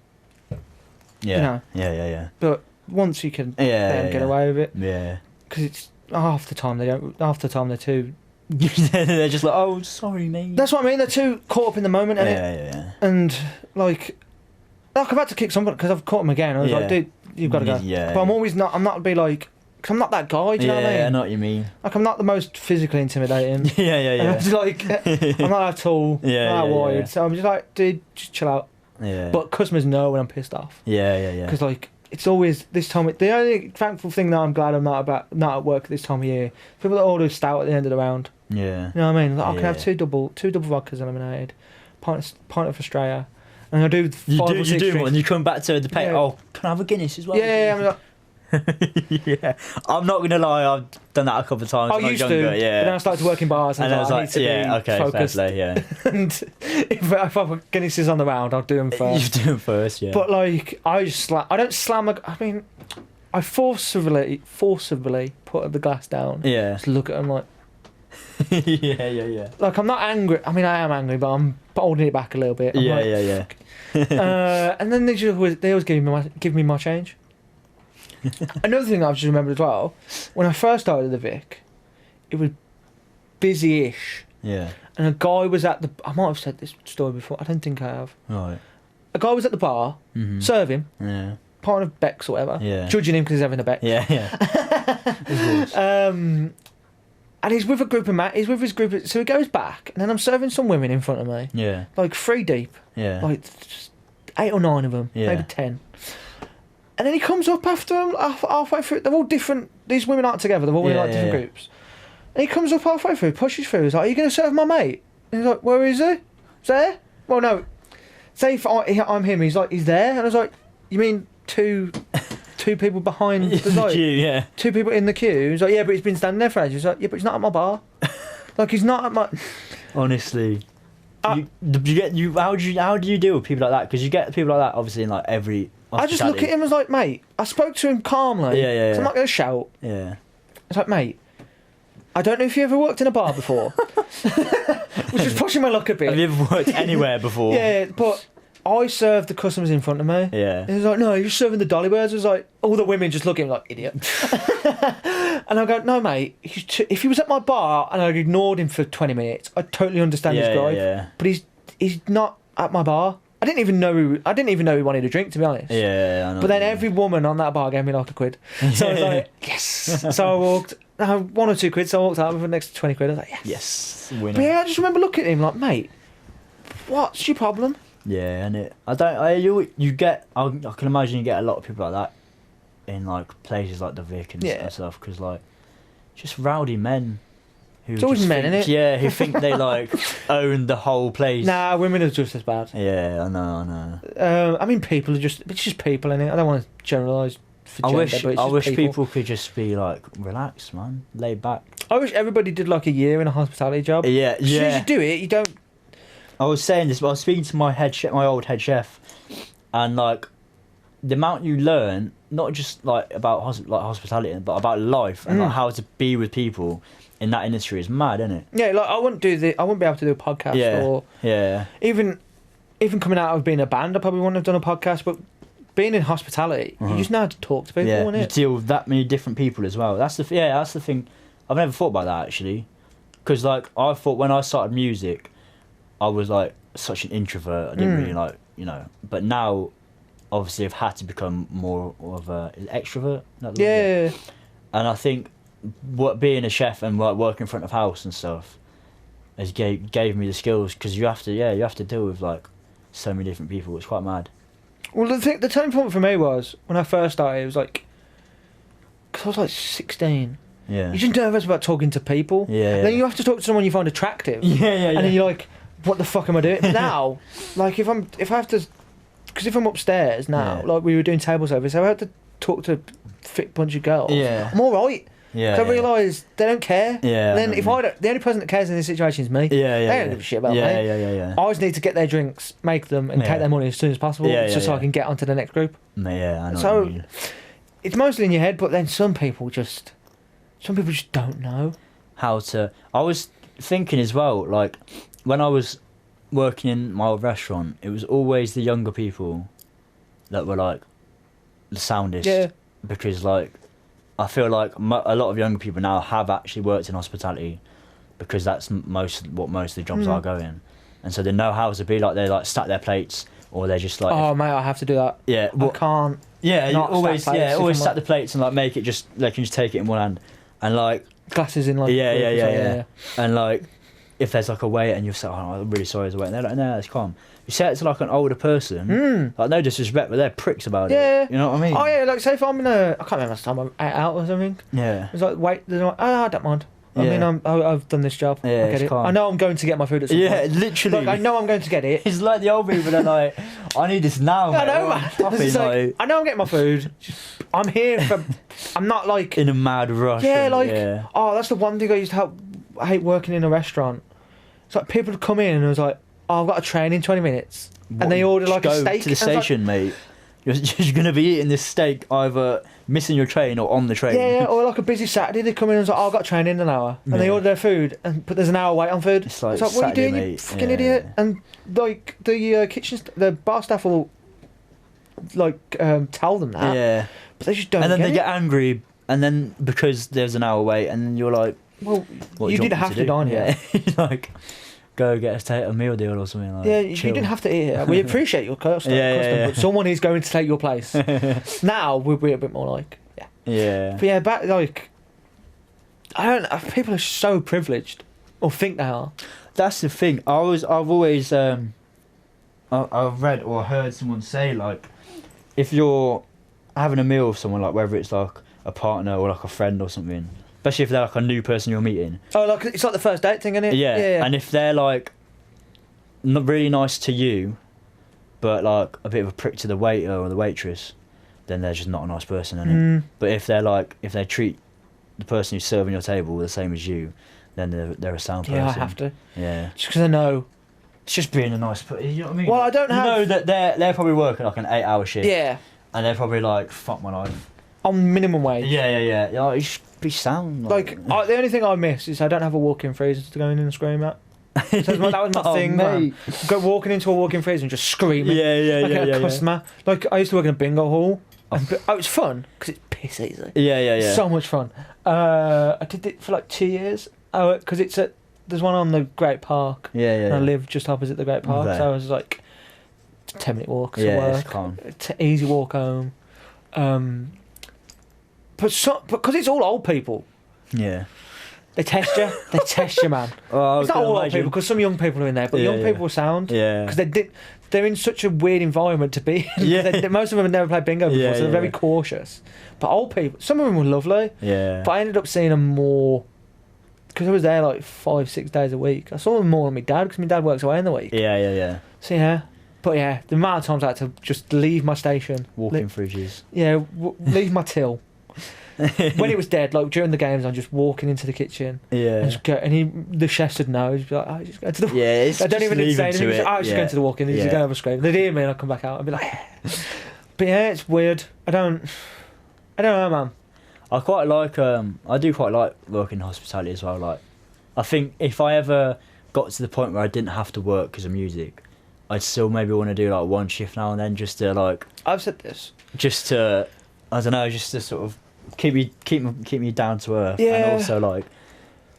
yeah, yeah. But once you can get away with it, yeah, because it's half the time they don't. Half the time they're too. They're just like, oh, sorry, mate. That's what I mean. They're too caught up in the moment, yeah. And like I've had to kick someone because I've caught them again. I was like, dude, you've got to go. Yeah. But I'm always not. I'm not to be like. Cause I'm not that guy. Do you know what I mean? Yeah, I know what you mean. Like I'm not the most physically intimidating. yeah. I'm just like I'm not that tall. Not that wide. Yeah. So I'm just like, dude, just chill out. Yeah. But customers know when I'm pissed off. Yeah. Because like it's always this time. The only thankful thing that I'm glad I'm not at work at this time of year. People that order stout at the end of the round. Yeah. You know what I mean? Like, I can have two double vodkas eliminated, pint of Australia, and I do 5 or 6 You do drinks. one. You come back to the pay. Yeah. Oh, can I have a Guinness as well? Yeah. I'm like, yeah, I'm not gonna lie. I've done that a couple of times. I used to. Yeah. But then I started to work in bars, and I was like, okay, focused. fair play, yeah. And if I've got Guinnesses on the round, I'll do them first. You do them first, yeah. But like, I don't slam. I mean, I forcibly put the glass down. Yeah. Just look at them like. yeah. Like I'm not angry. I mean, I am angry, but I'm holding it back a little bit. Yeah. And then they always give me my change. Another thing I've just remembered as well, when I first started the Vic, it was busy-ish. Yeah. And a guy was at the... I might have said this story before. I don't think I have. Right. A guy was at the bar, serving, part of Beck's or whatever, judging him because he's having a Beck. Yeah. And he's with a group of he's with his group, so he goes back, and then I'm serving some women in front of me. Yeah. Like 3 deep. Yeah. Like just 8 or 9 of them, maybe 10. And then he comes up after them, halfway through. They're all different. These women aren't together. They're all in different groups. And he comes up halfway through, pushes through. He's like, "Are you going to serve my mate?" And he's like, "Where is he? Is there?" Well, no. Say if I'm him. He's like, "He's there." And I was like, "You mean two people behind the queue? Yeah. 2 people in the queue?" He's like, "Yeah, but he's been standing there for ages." He's like, "Yeah, but he's not at my bar." Like he's not at my. Honestly. How do you deal with people like that? Because you get people like that obviously in like every. I just look at him as like, mate. I spoke to him calmly. Yeah. 'Cause I'm not going to shout. Yeah. It's like, mate. I don't know if you ever worked in a bar before. Which is pushing my luck a bit. Have you ever worked anywhere before? Yeah, but I served the customers in front of me. Yeah. He was like, "No, you're serving the dolly birds." I was like, all the women just look at him like, "Idiot." And I go, "No, mate. If he was at my bar and I'd ignored him for 20 minutes, I totally understand his gripe. Yeah. But he's not at my bar. I didn't even know he wanted a drink, to be honest. Yeah, I know. But then every woman on that bar gave me like £1. So I was like, yes. So I walked, 1 or 2 quid, so I walked out with the next 20 quid. I was like, yes. Winner. But yeah, I just remember looking at him like, mate, what's your problem? Yeah, and I can imagine you get a lot of people like that in like places like the Vic and stuff, because like, just rowdy men. It's always men, innit? Yeah, who think they like own the whole place. Nah, women are just as bad. Yeah, I know. I mean, people are it's just people, innit? I don't want to generalise for gender, I wish people could just be like, relaxed, man, laid back. I wish everybody did like a year in a hospitality job. Yeah. As soon as you do it, you don't... I was saying this, but I was speaking to my old head chef, and like, the amount you learn, not just like about hospitality, but about life and like how to be with people in that industry is mad, isn't it? Yeah, like I wouldn't be able to do a podcast or even coming out of being a band, I probably wouldn't have done a podcast. But being in hospitality, you just know how to talk to people, innit? You deal with that many different people as well. That's the thing. I've never thought about that actually, because like I thought when I started music, I was like such an introvert. I didn't really like, but now, obviously, I've had to become more of a extrovert. Yeah. And I think being a chef and like working in front of house and stuff has gave me the skills, because you have to deal with like so many different people. It's quite mad. Well, the turning point for me was when I first started. It was like, because I was like 16. Yeah. You're just nervous about talking to people. Yeah. Then you have to talk to someone you find attractive. Yeah. And then you're like, what the fuck am I doing now? Like if I have to, because if I'm upstairs now, like we were doing table service, I had to talk to a fit bunch of girls. Yeah. I'm all right. Yeah. I realise they don't care. Yeah. And then the only person that cares in this situation is me. Yeah. They don't give a shit about me. Yeah. I always need to get their drinks, make them, and take their money as soon as possible, so I can get onto the next group. Yeah, I know. So what you mean. it's mostly in your head, but then some people just don't know how to. I was thinking as well, like when I was working in my old restaurant, it was always the younger people that were like the soundest. Yeah. Because like I feel like a lot of younger people now have actually worked in hospitality, because that's most of the jobs are going, and so they know how to be like, they like stack their plates, or they're just like, mate, I have to do that. Yeah. I can't. Yeah. Not always stack stack the plates and like make it just, they can just take it in one hand and like glasses in like yeah. And like if there's like a wait and you say, I'm really sorry there's a wait, and they're like, no, it's calm. You say it to like an older person, like no disrespect, but they're pricks about it. You know what I mean? Oh yeah, like say if I'm I can't remember last time I'm out or something. Yeah. It's like wait, they're like, I don't mind. I mean, I've done this job. Yeah, I get it. calm. I know I'm going to get my food at some point. Yeah, literally. Like, I know I'm going to get it. It's like the old people that are like, I need this now, mate. I know, man. It's like, I know I'm getting my food. I'm here for. I'm not like in a mad rush. That's the one thing I used to I hate working in a restaurant. It's like people would come in and I was like, I've got a train in 20 minutes, and they order like a steak. Go to the station, mate. You're going to be eating this steak either missing your train or on the train. Yeah, or like a busy Saturday, they come in and it's like, I've got a train in an hour. And they order their food, but there's an hour wait on food. It's like, what are you doing, mate? you fucking idiot? And like the bar staff will like tell them that. Yeah. But they just don't. And then get they get angry, and then because there's an hour wait, and then you're like, well, what you didn't have to dine here. Like, go get a meal deal or something like that. You didn't have to eat here. We appreciate your custom, but someone is going to take your place. Now we'll be a bit more like, yeah. But back like, people are so privileged, or think they are. That's the thing. I've always I've read or heard someone say, like, if you're having a meal with someone, like whether it's like a partner or like a friend or something, especially if they're like a new person you're meeting. Oh, like it's like the first date thing, isn't it? Yeah. And if they're like not really nice to you, but like a bit of a prick to the waiter or the waitress, then they're just not a nice person, innit? But if they treat the person who's serving your table the same as you, then they're a sound person. Yeah, I have to. Yeah. Just because I know. It's just being a nice person. You know what I mean? Well, I don't have. You know that they're probably working like an 8-hour shift. Yeah. And they're probably like, fuck my life. On minimum wage. Yeah. Like, you should be sound. Like the only thing I miss is I don't have a walk-in freezer to go in and scream at. So that was my thing, man. Go walking into a walk-in freezer and just screaming. Like a customer. Like I used to work in a bingo hall. And it's fun because it's piss easy. Yeah. So much fun. I did it for like 2 years. Because there's one on the Great Park. Yeah. And I live just opposite the Great Park, so I was like 10-minute walk to work. It's calm. Easy walk home. But because it's all old people. Yeah. They test you. They test you, man. Oh, it's not all old people, because some young people are in there, but young people are sound. Yeah. Because they're in such a weird environment to be in. Yeah. Most of them have never played bingo before, so they're very cautious. But old people, some of them were lovely. Yeah. But I ended up seeing them more, because I was there like 5-6 days a week. I saw them more than my dad, because my dad works away in the week. Yeah. So but the amount of times I had to just leave my station. Walking fridges. Yeah, leave my till. When it was dead, like during the games, I'm just walking into the kitchen. Yeah. And just go, the chef would know. He'd be like, just go to the. Yeah. I don't even need to say anything. Just going to the walk-in. He's just going to have a scream. They'd hear me, and I'd come back out. I'd be like, but it's weird. I don't know, man. I do quite like working in hospitality as well. Like, I think if I ever got to the point where I didn't have to work because of music, I'd still maybe want to do like one shift now and then, just to like. I've said this. Just to, I don't know, just to sort of keep me down to earth, Yeah. and also like,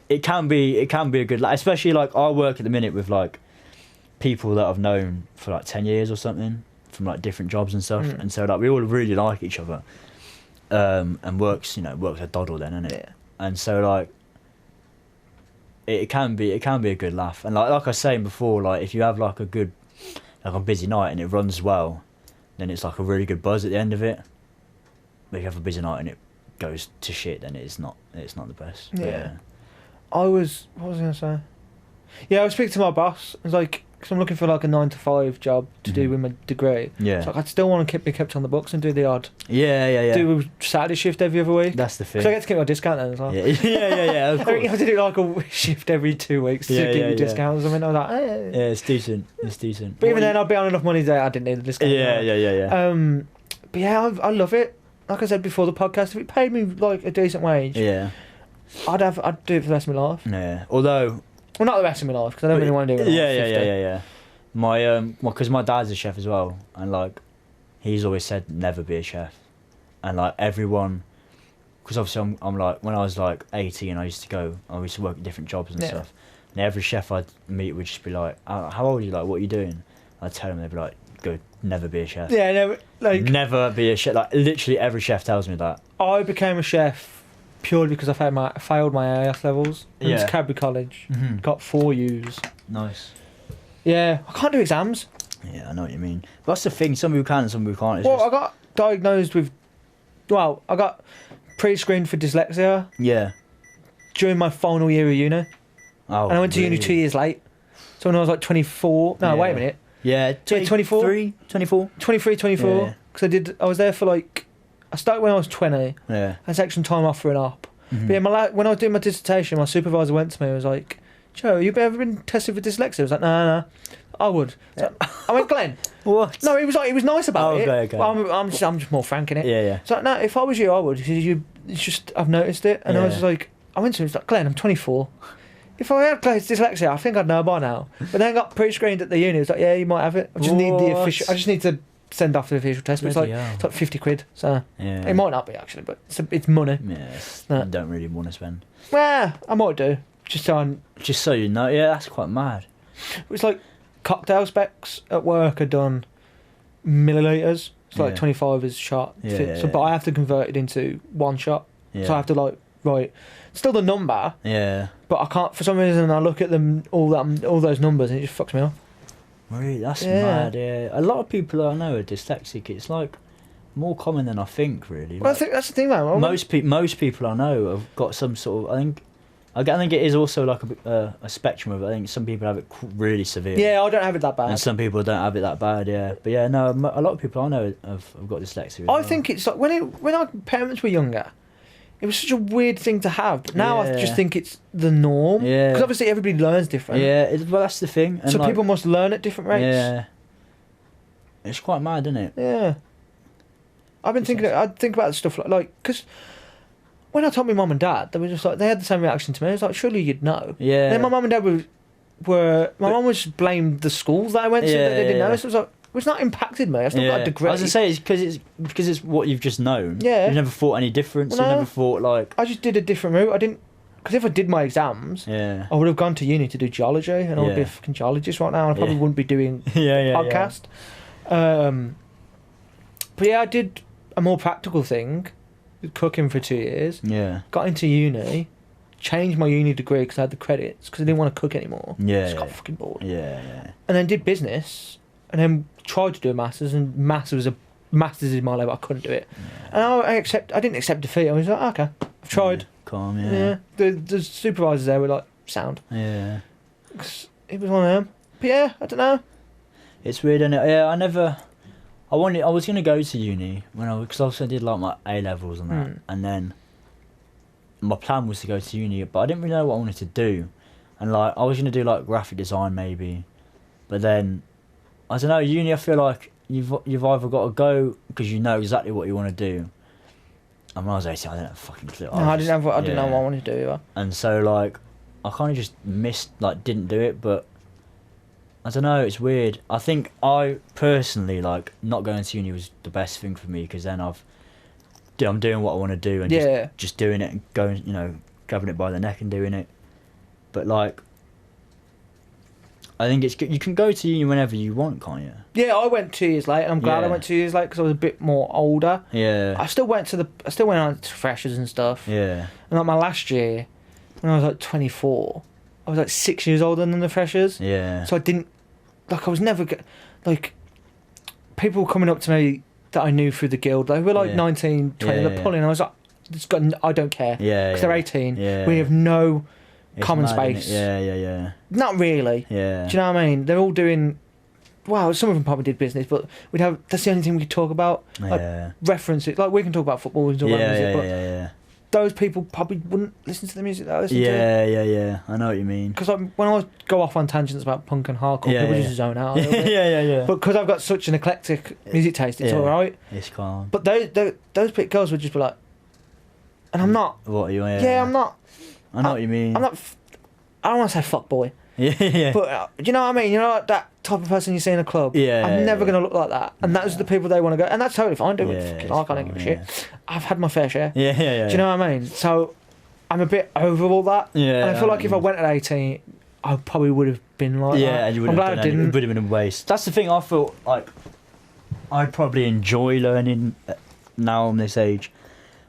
it can be a good, like, especially like I work at the minute with like people that I've known for like 10 years or something from like different jobs and stuff, and so like we all really like each other, and works a doddle then, isn't it? Yeah. And so like. It can be a good laugh, and like I was saying before, like if you have like a busy night and it runs well, then it's like a really good buzz at the end of it. But if you have a busy night and it goes to shit, then it's not the best. Yeah. What was I gonna say? Yeah, I was speaking to my boss. I was like, because I'm looking for like a 9 to 5 job to do with my degree. Yeah. So like, I'd still want to be kept on the books and do the odd. Yeah. Do a Saturday shift every other week. That's the thing. Because I get to keep my discount then as well. Yeah. Of I think you course. have to do like a shift every 2 weeks to get your discount or something. I was like, eh. Yeah, it's decent. But even then, I'd be on enough money that I didn't need the discount. Yeah. But yeah, I love it. Like I said before the podcast, if it paid me like a decent wage, Yeah. I'd do it for the rest of my life. Yeah. Although. Well, not the rest of my life because I don't really want to do it. Yeah. Because my dad's a chef as well, and like, he's always said never be a chef, and like everyone, because obviously I'm like, when I was like 18, I used to work at different jobs and stuff, and every chef I'd meet would just be like, how old are you? Like, what are you doing? I'd tell them, they'd be like, go, never be a chef. Yeah, Never be a chef. Like literally every chef tells me that. I became a chef purely because I failed my AS levels. Went to Cadbury College, got 4 U's. Nice. Yeah, I can't do exams. Yeah, I know what you mean. But that's the thing. Some people can, and some people can't. I got diagnosed with. Well, I got pre-screened for dyslexia. Yeah. During my final year of uni. Oh. And I went to uni really? 2 years late. So when I was like 24. No, wait a minute. Yeah, 24? 24. 23, 24. Yeah. Because I was there for like. I started when I was 20. Yeah. I had some time off for an op. Mm-hmm. But yeah, when I was doing my dissertation, my supervisor went to me and was like, Joe, you ever been tested for dyslexia? I was like, no. I would. So I went, Glenn. What? No, he was nice about it. Okay. Well, I'm just more frank in it. Yeah. So no, if I was you, I would. Because it's just I've noticed it, and I was just like, I went to him. He's like, Glenn, I'm 24. If I had dyslexia, I think I'd know by now. But then I got pre-screened at the uni. It's like, yeah, you might have it. I just need the official. I just need to send off the official test. But it's like 50 quid. So it might not be actually, but it's money. I don't really want to spend. Well, I might do. Just so you know. Yeah, that's quite mad. It's like cocktail specs at work are done millilitres. It's like 25 is shot. But I have to convert it into 1 shot. So I have to write still the number. Yeah. But I can't, for some reason, I look at them all those numbers and it just fucks me off. Really, that's mad. Yeah. A lot of people I know are dyslexic. It's like more common than I think. Really. Well, I think that's the thing, man. Most people I know have got some sort of. I think it is also like a spectrum of it. I think some people have it really severe. Yeah, I don't have it that bad. And some people don't have it that bad, yeah. But yeah, no, a lot of people I know have got dyslexia. I think it's like when our parents were younger, it was such a weird thing to have. But now I just think it's the norm. Yeah. Because obviously everybody learns different. Yeah, well, that's the thing. And so people must learn at different rates. Yeah. It's quite mad, isn't it? Yeah. I'd think about stuff like because when I told my mum and dad, they were just like, they had the same reaction to me. I was like, surely you'd know. Yeah. And then my mum and dad my mum was blamed the schools that I went to that they didn't know. So it was like, it's not impacted me. I've still got a degree. I was going to say, it's because it's what you've just known. Yeah. You've never thought any difference. Well, no. You've never thought like. I just did a different route. I didn't. Because if I did my exams, I would have gone to uni to do geology, and I would be a fucking geologist right now, and I probably wouldn't be doing podcast. But yeah, I did a more practical thing, cooking for 2 years. Yeah. Got into uni, changed my uni degree because I had the credits because I didn't want to cook anymore. Yeah. Just got fucking bored. Yeah. And then did business, and then tried to do a masters, and masters is my level. I couldn't do it, and I didn't accept defeat. I was like, okay, I've tried. Calm, yeah. The supervisors there were like sound. Yeah. It was one of them. But yeah, I don't know. It's weird, isn't it? Yeah, I was gonna go to uni because I did like my A levels and that, and then my plan was to go to uni, but I didn't really know what I wanted to do, and like I was gonna do like graphic design maybe, but then I don't know. Uni, I feel like you've either got to go because you know exactly what you want to do. And when I was 18, I didn't have a fucking clue. I didn't know what I wanted to do either. And so like I kind of just didn't do it, but I don't know, it's weird. I think I personally, like, not going to uni was the best thing for me, because then I'm doing what I want to do and just doing it and going, you know, grabbing it by the neck and doing it. But, like, I think it's good. You can go to uni whenever you want, can't you? Yeah, I went 2 years late, and I'm glad I went 2 years late because I was a bit more older. Yeah. I still went on to freshers and stuff. Yeah. And like my last year, when I was like 24, I was like 6 years older than the freshers. Yeah. So I didn't, like, I was never like, people were coming up to me that I knew through the guild. They were like 19, 20, they're pulling. I was like, I don't care. Yeah. Because they're 18. Yeah. We have no It's common mad, space. Yeah. Not really. Yeah. Do you know what I mean? They're all doing. Well, some of them probably did business, but that's the only thing we could talk about. Like, reference it. Like, we can talk about football, we can talk about music, but yeah. those people probably wouldn't listen to the music that I listen to. Yeah. I know what you mean. Because when I go off on tangents about punk and hardcore, people just zone out a little bit. Yeah. But because I've got such an eclectic music taste, it's alright. It's calm. But those big girls would just be like, and I'm not. What are you? Yeah, I'm not. I know what you mean. I'm not. I don't want to say fuck boy. Yeah. But you know what I mean? You know, like that type of person you see in a club. Yeah. I'm never going to look like that. And those are the people they want to go. And that's totally fine. Do it. Yeah, I can't give a shit. I've had my fair share. Yeah. Do you know what I mean? So I'm a bit over all that. Yeah. And I feel like if I went at 18, I probably would have been like that. And you would I'm have glad done I didn't. It would have been a waste. That's the thing. I feel like I'd probably enjoy learning now I'm this age.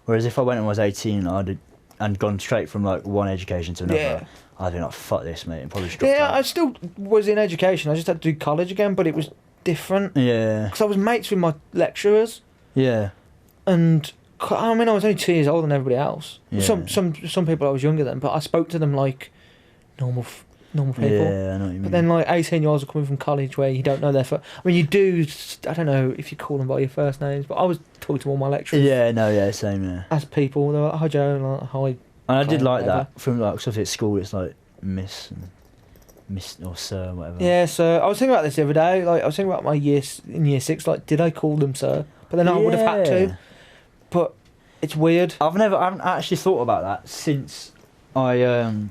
Whereas if I went when I was 18, and gone straight from like one education to another, I'd be like, fuck this, mate, and probably just dropped out. I still was in education. I just had to do college again, but it was different. Yeah. Because I was mates with my lecturers. Yeah. And I mean, I was only 2 years older than everybody else. Yeah. Some people I was younger than, but I spoke to them like normal people. Yeah, I know what you mean. But then like 18-year-olds are coming from college where you don't know their first. I mean, you do. I don't know if you call them by your first names, but I was talking to all my lecturers. Same. Yeah. As people, they were like, hi Joe, and like, hi. And I did like whatever. that from like stuff at school. It's like Miss or Sir, whatever. Yeah, sir. I was thinking about this the other day. Like, I was thinking about my in year 6. Like, did I call them sir? But then I would have had to. But it's weird. I haven't actually thought about that since I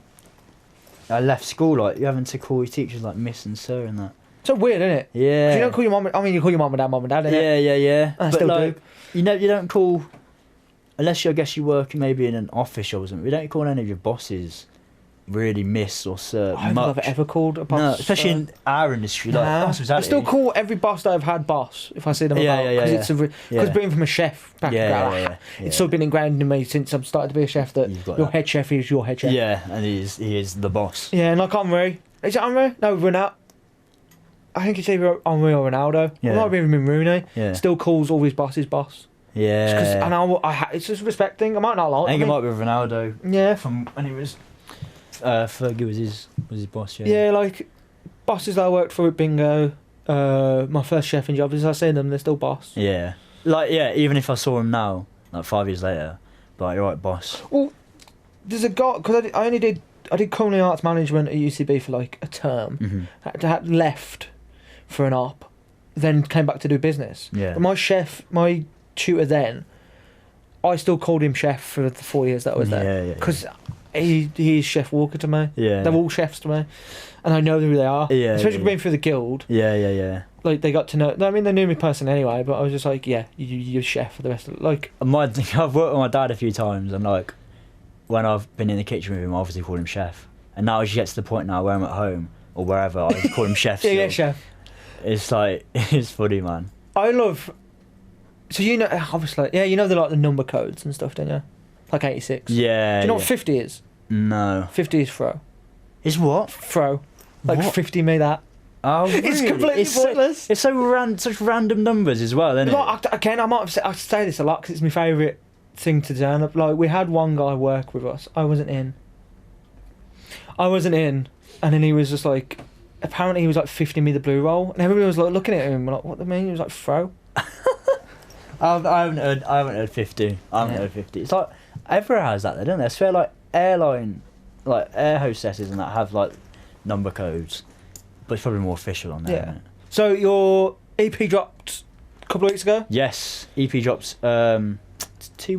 left school. Like, you having to call your teachers like Miss and Sir and that. So weird, isn't it? Yeah. You don't call your mum. I mean, you call your mum and dad, innit? Yeah. I But still like, do. you don't call, unless I guess you work maybe in an office or something. You don't call any of your bosses really Miss or Sir. I don't think I've ever called a boss. No, especially in our industry. Like, I still call every boss that I've had boss if I see them about. Because being from a chef background, it's sort of been ingrained in me since I've started to be a chef that your head chef is your head chef. Yeah, and he is the boss. Yeah, and like Henri. Is it Henri? No, Ronaldo. I think it's either Henri or Ronaldo. Yeah. It might have even been Rooney. Yeah. Still calls all his bosses boss. Yeah. And it's just respect thing. I might not like I think it might be Ronaldo. Yeah. From when he was Fergie was his boss. Yeah, like bosses that I worked for at Bingo. My first chefing job, as I see them, they're still boss. Yeah. Like, yeah, even if I saw him now, like 5 years later, like, you're right, boss. Well, there's a guy, because I did culinary arts management at UCB for like a term. Mm-hmm. Had left for an op, then came back to do business. Yeah. But my tutor then, I still called him chef for the 4 years that I was there. Yeah. Because he is Chef Walker to me. Yeah. They're all chefs to me. And I know who they are. Yeah. Especially being through the guild. Yeah. Like, they got to know... I mean, they knew me personally anyway, but I was just like, yeah, you're chef for the rest of it. Like... I've worked with my dad a few times, and like, when I've been in the kitchen with him, I obviously call him chef. And now as you get to the point now where I'm at home, or wherever, I just call him chef still. Yeah, chef. It's like, it's funny, man. I love... So you know, obviously, yeah, you know the number codes and stuff, don't you? Like 86. Yeah. Do you know what 50 is? No. 50 is throw. Is what? Throw. Like What? 50 me that. Oh, really? It's completely pointless. It's such random numbers as well, isn't it? Like, again, I say this a lot because it's my favourite thing to do. Like, we had one guy work with us. I wasn't in. And then he was just like... Apparently he was like 50 me the blue roll. And everybody was like looking at him like, what do you mean? He was like, throw. I haven't heard 50. I haven't heard 50. It's like everyone has that, though, don't they? I swear, like air hostesses and that have like number codes, but it's probably more official on there. Yeah. Isn't it? So your EP dropped a couple of weeks ago. Yes, EP drops 2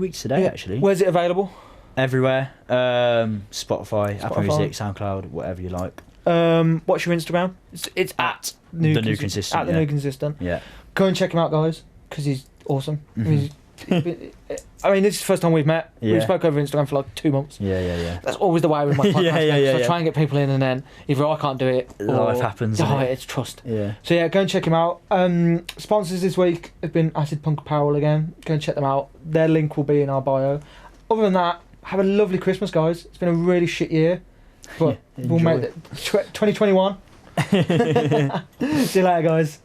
weeks today actually. Where's it available? Everywhere. Spotify, Apple Music, SoundCloud, whatever you like. What's your Instagram? It's At the New Consistent. At the New Consistent. Yeah. Go and check him out, guys, because he's awesome. Mhm. I mean, this is the first time we've met. We Yeah. spoke over Instagram for like 2 months. Yeah. That's always the way with my podcast. Yeah. I try and get people in, and then either I can't do it, or Life happens. innit? it's trust. Yeah. So yeah, go and check him out. Sponsors this week have been Acid Punk Apparel again. Go and check them out. Their link will be in our bio. Other than that, have a lovely Christmas, guys. It's been a really shit year, but we'll make it 2021. See you later, guys.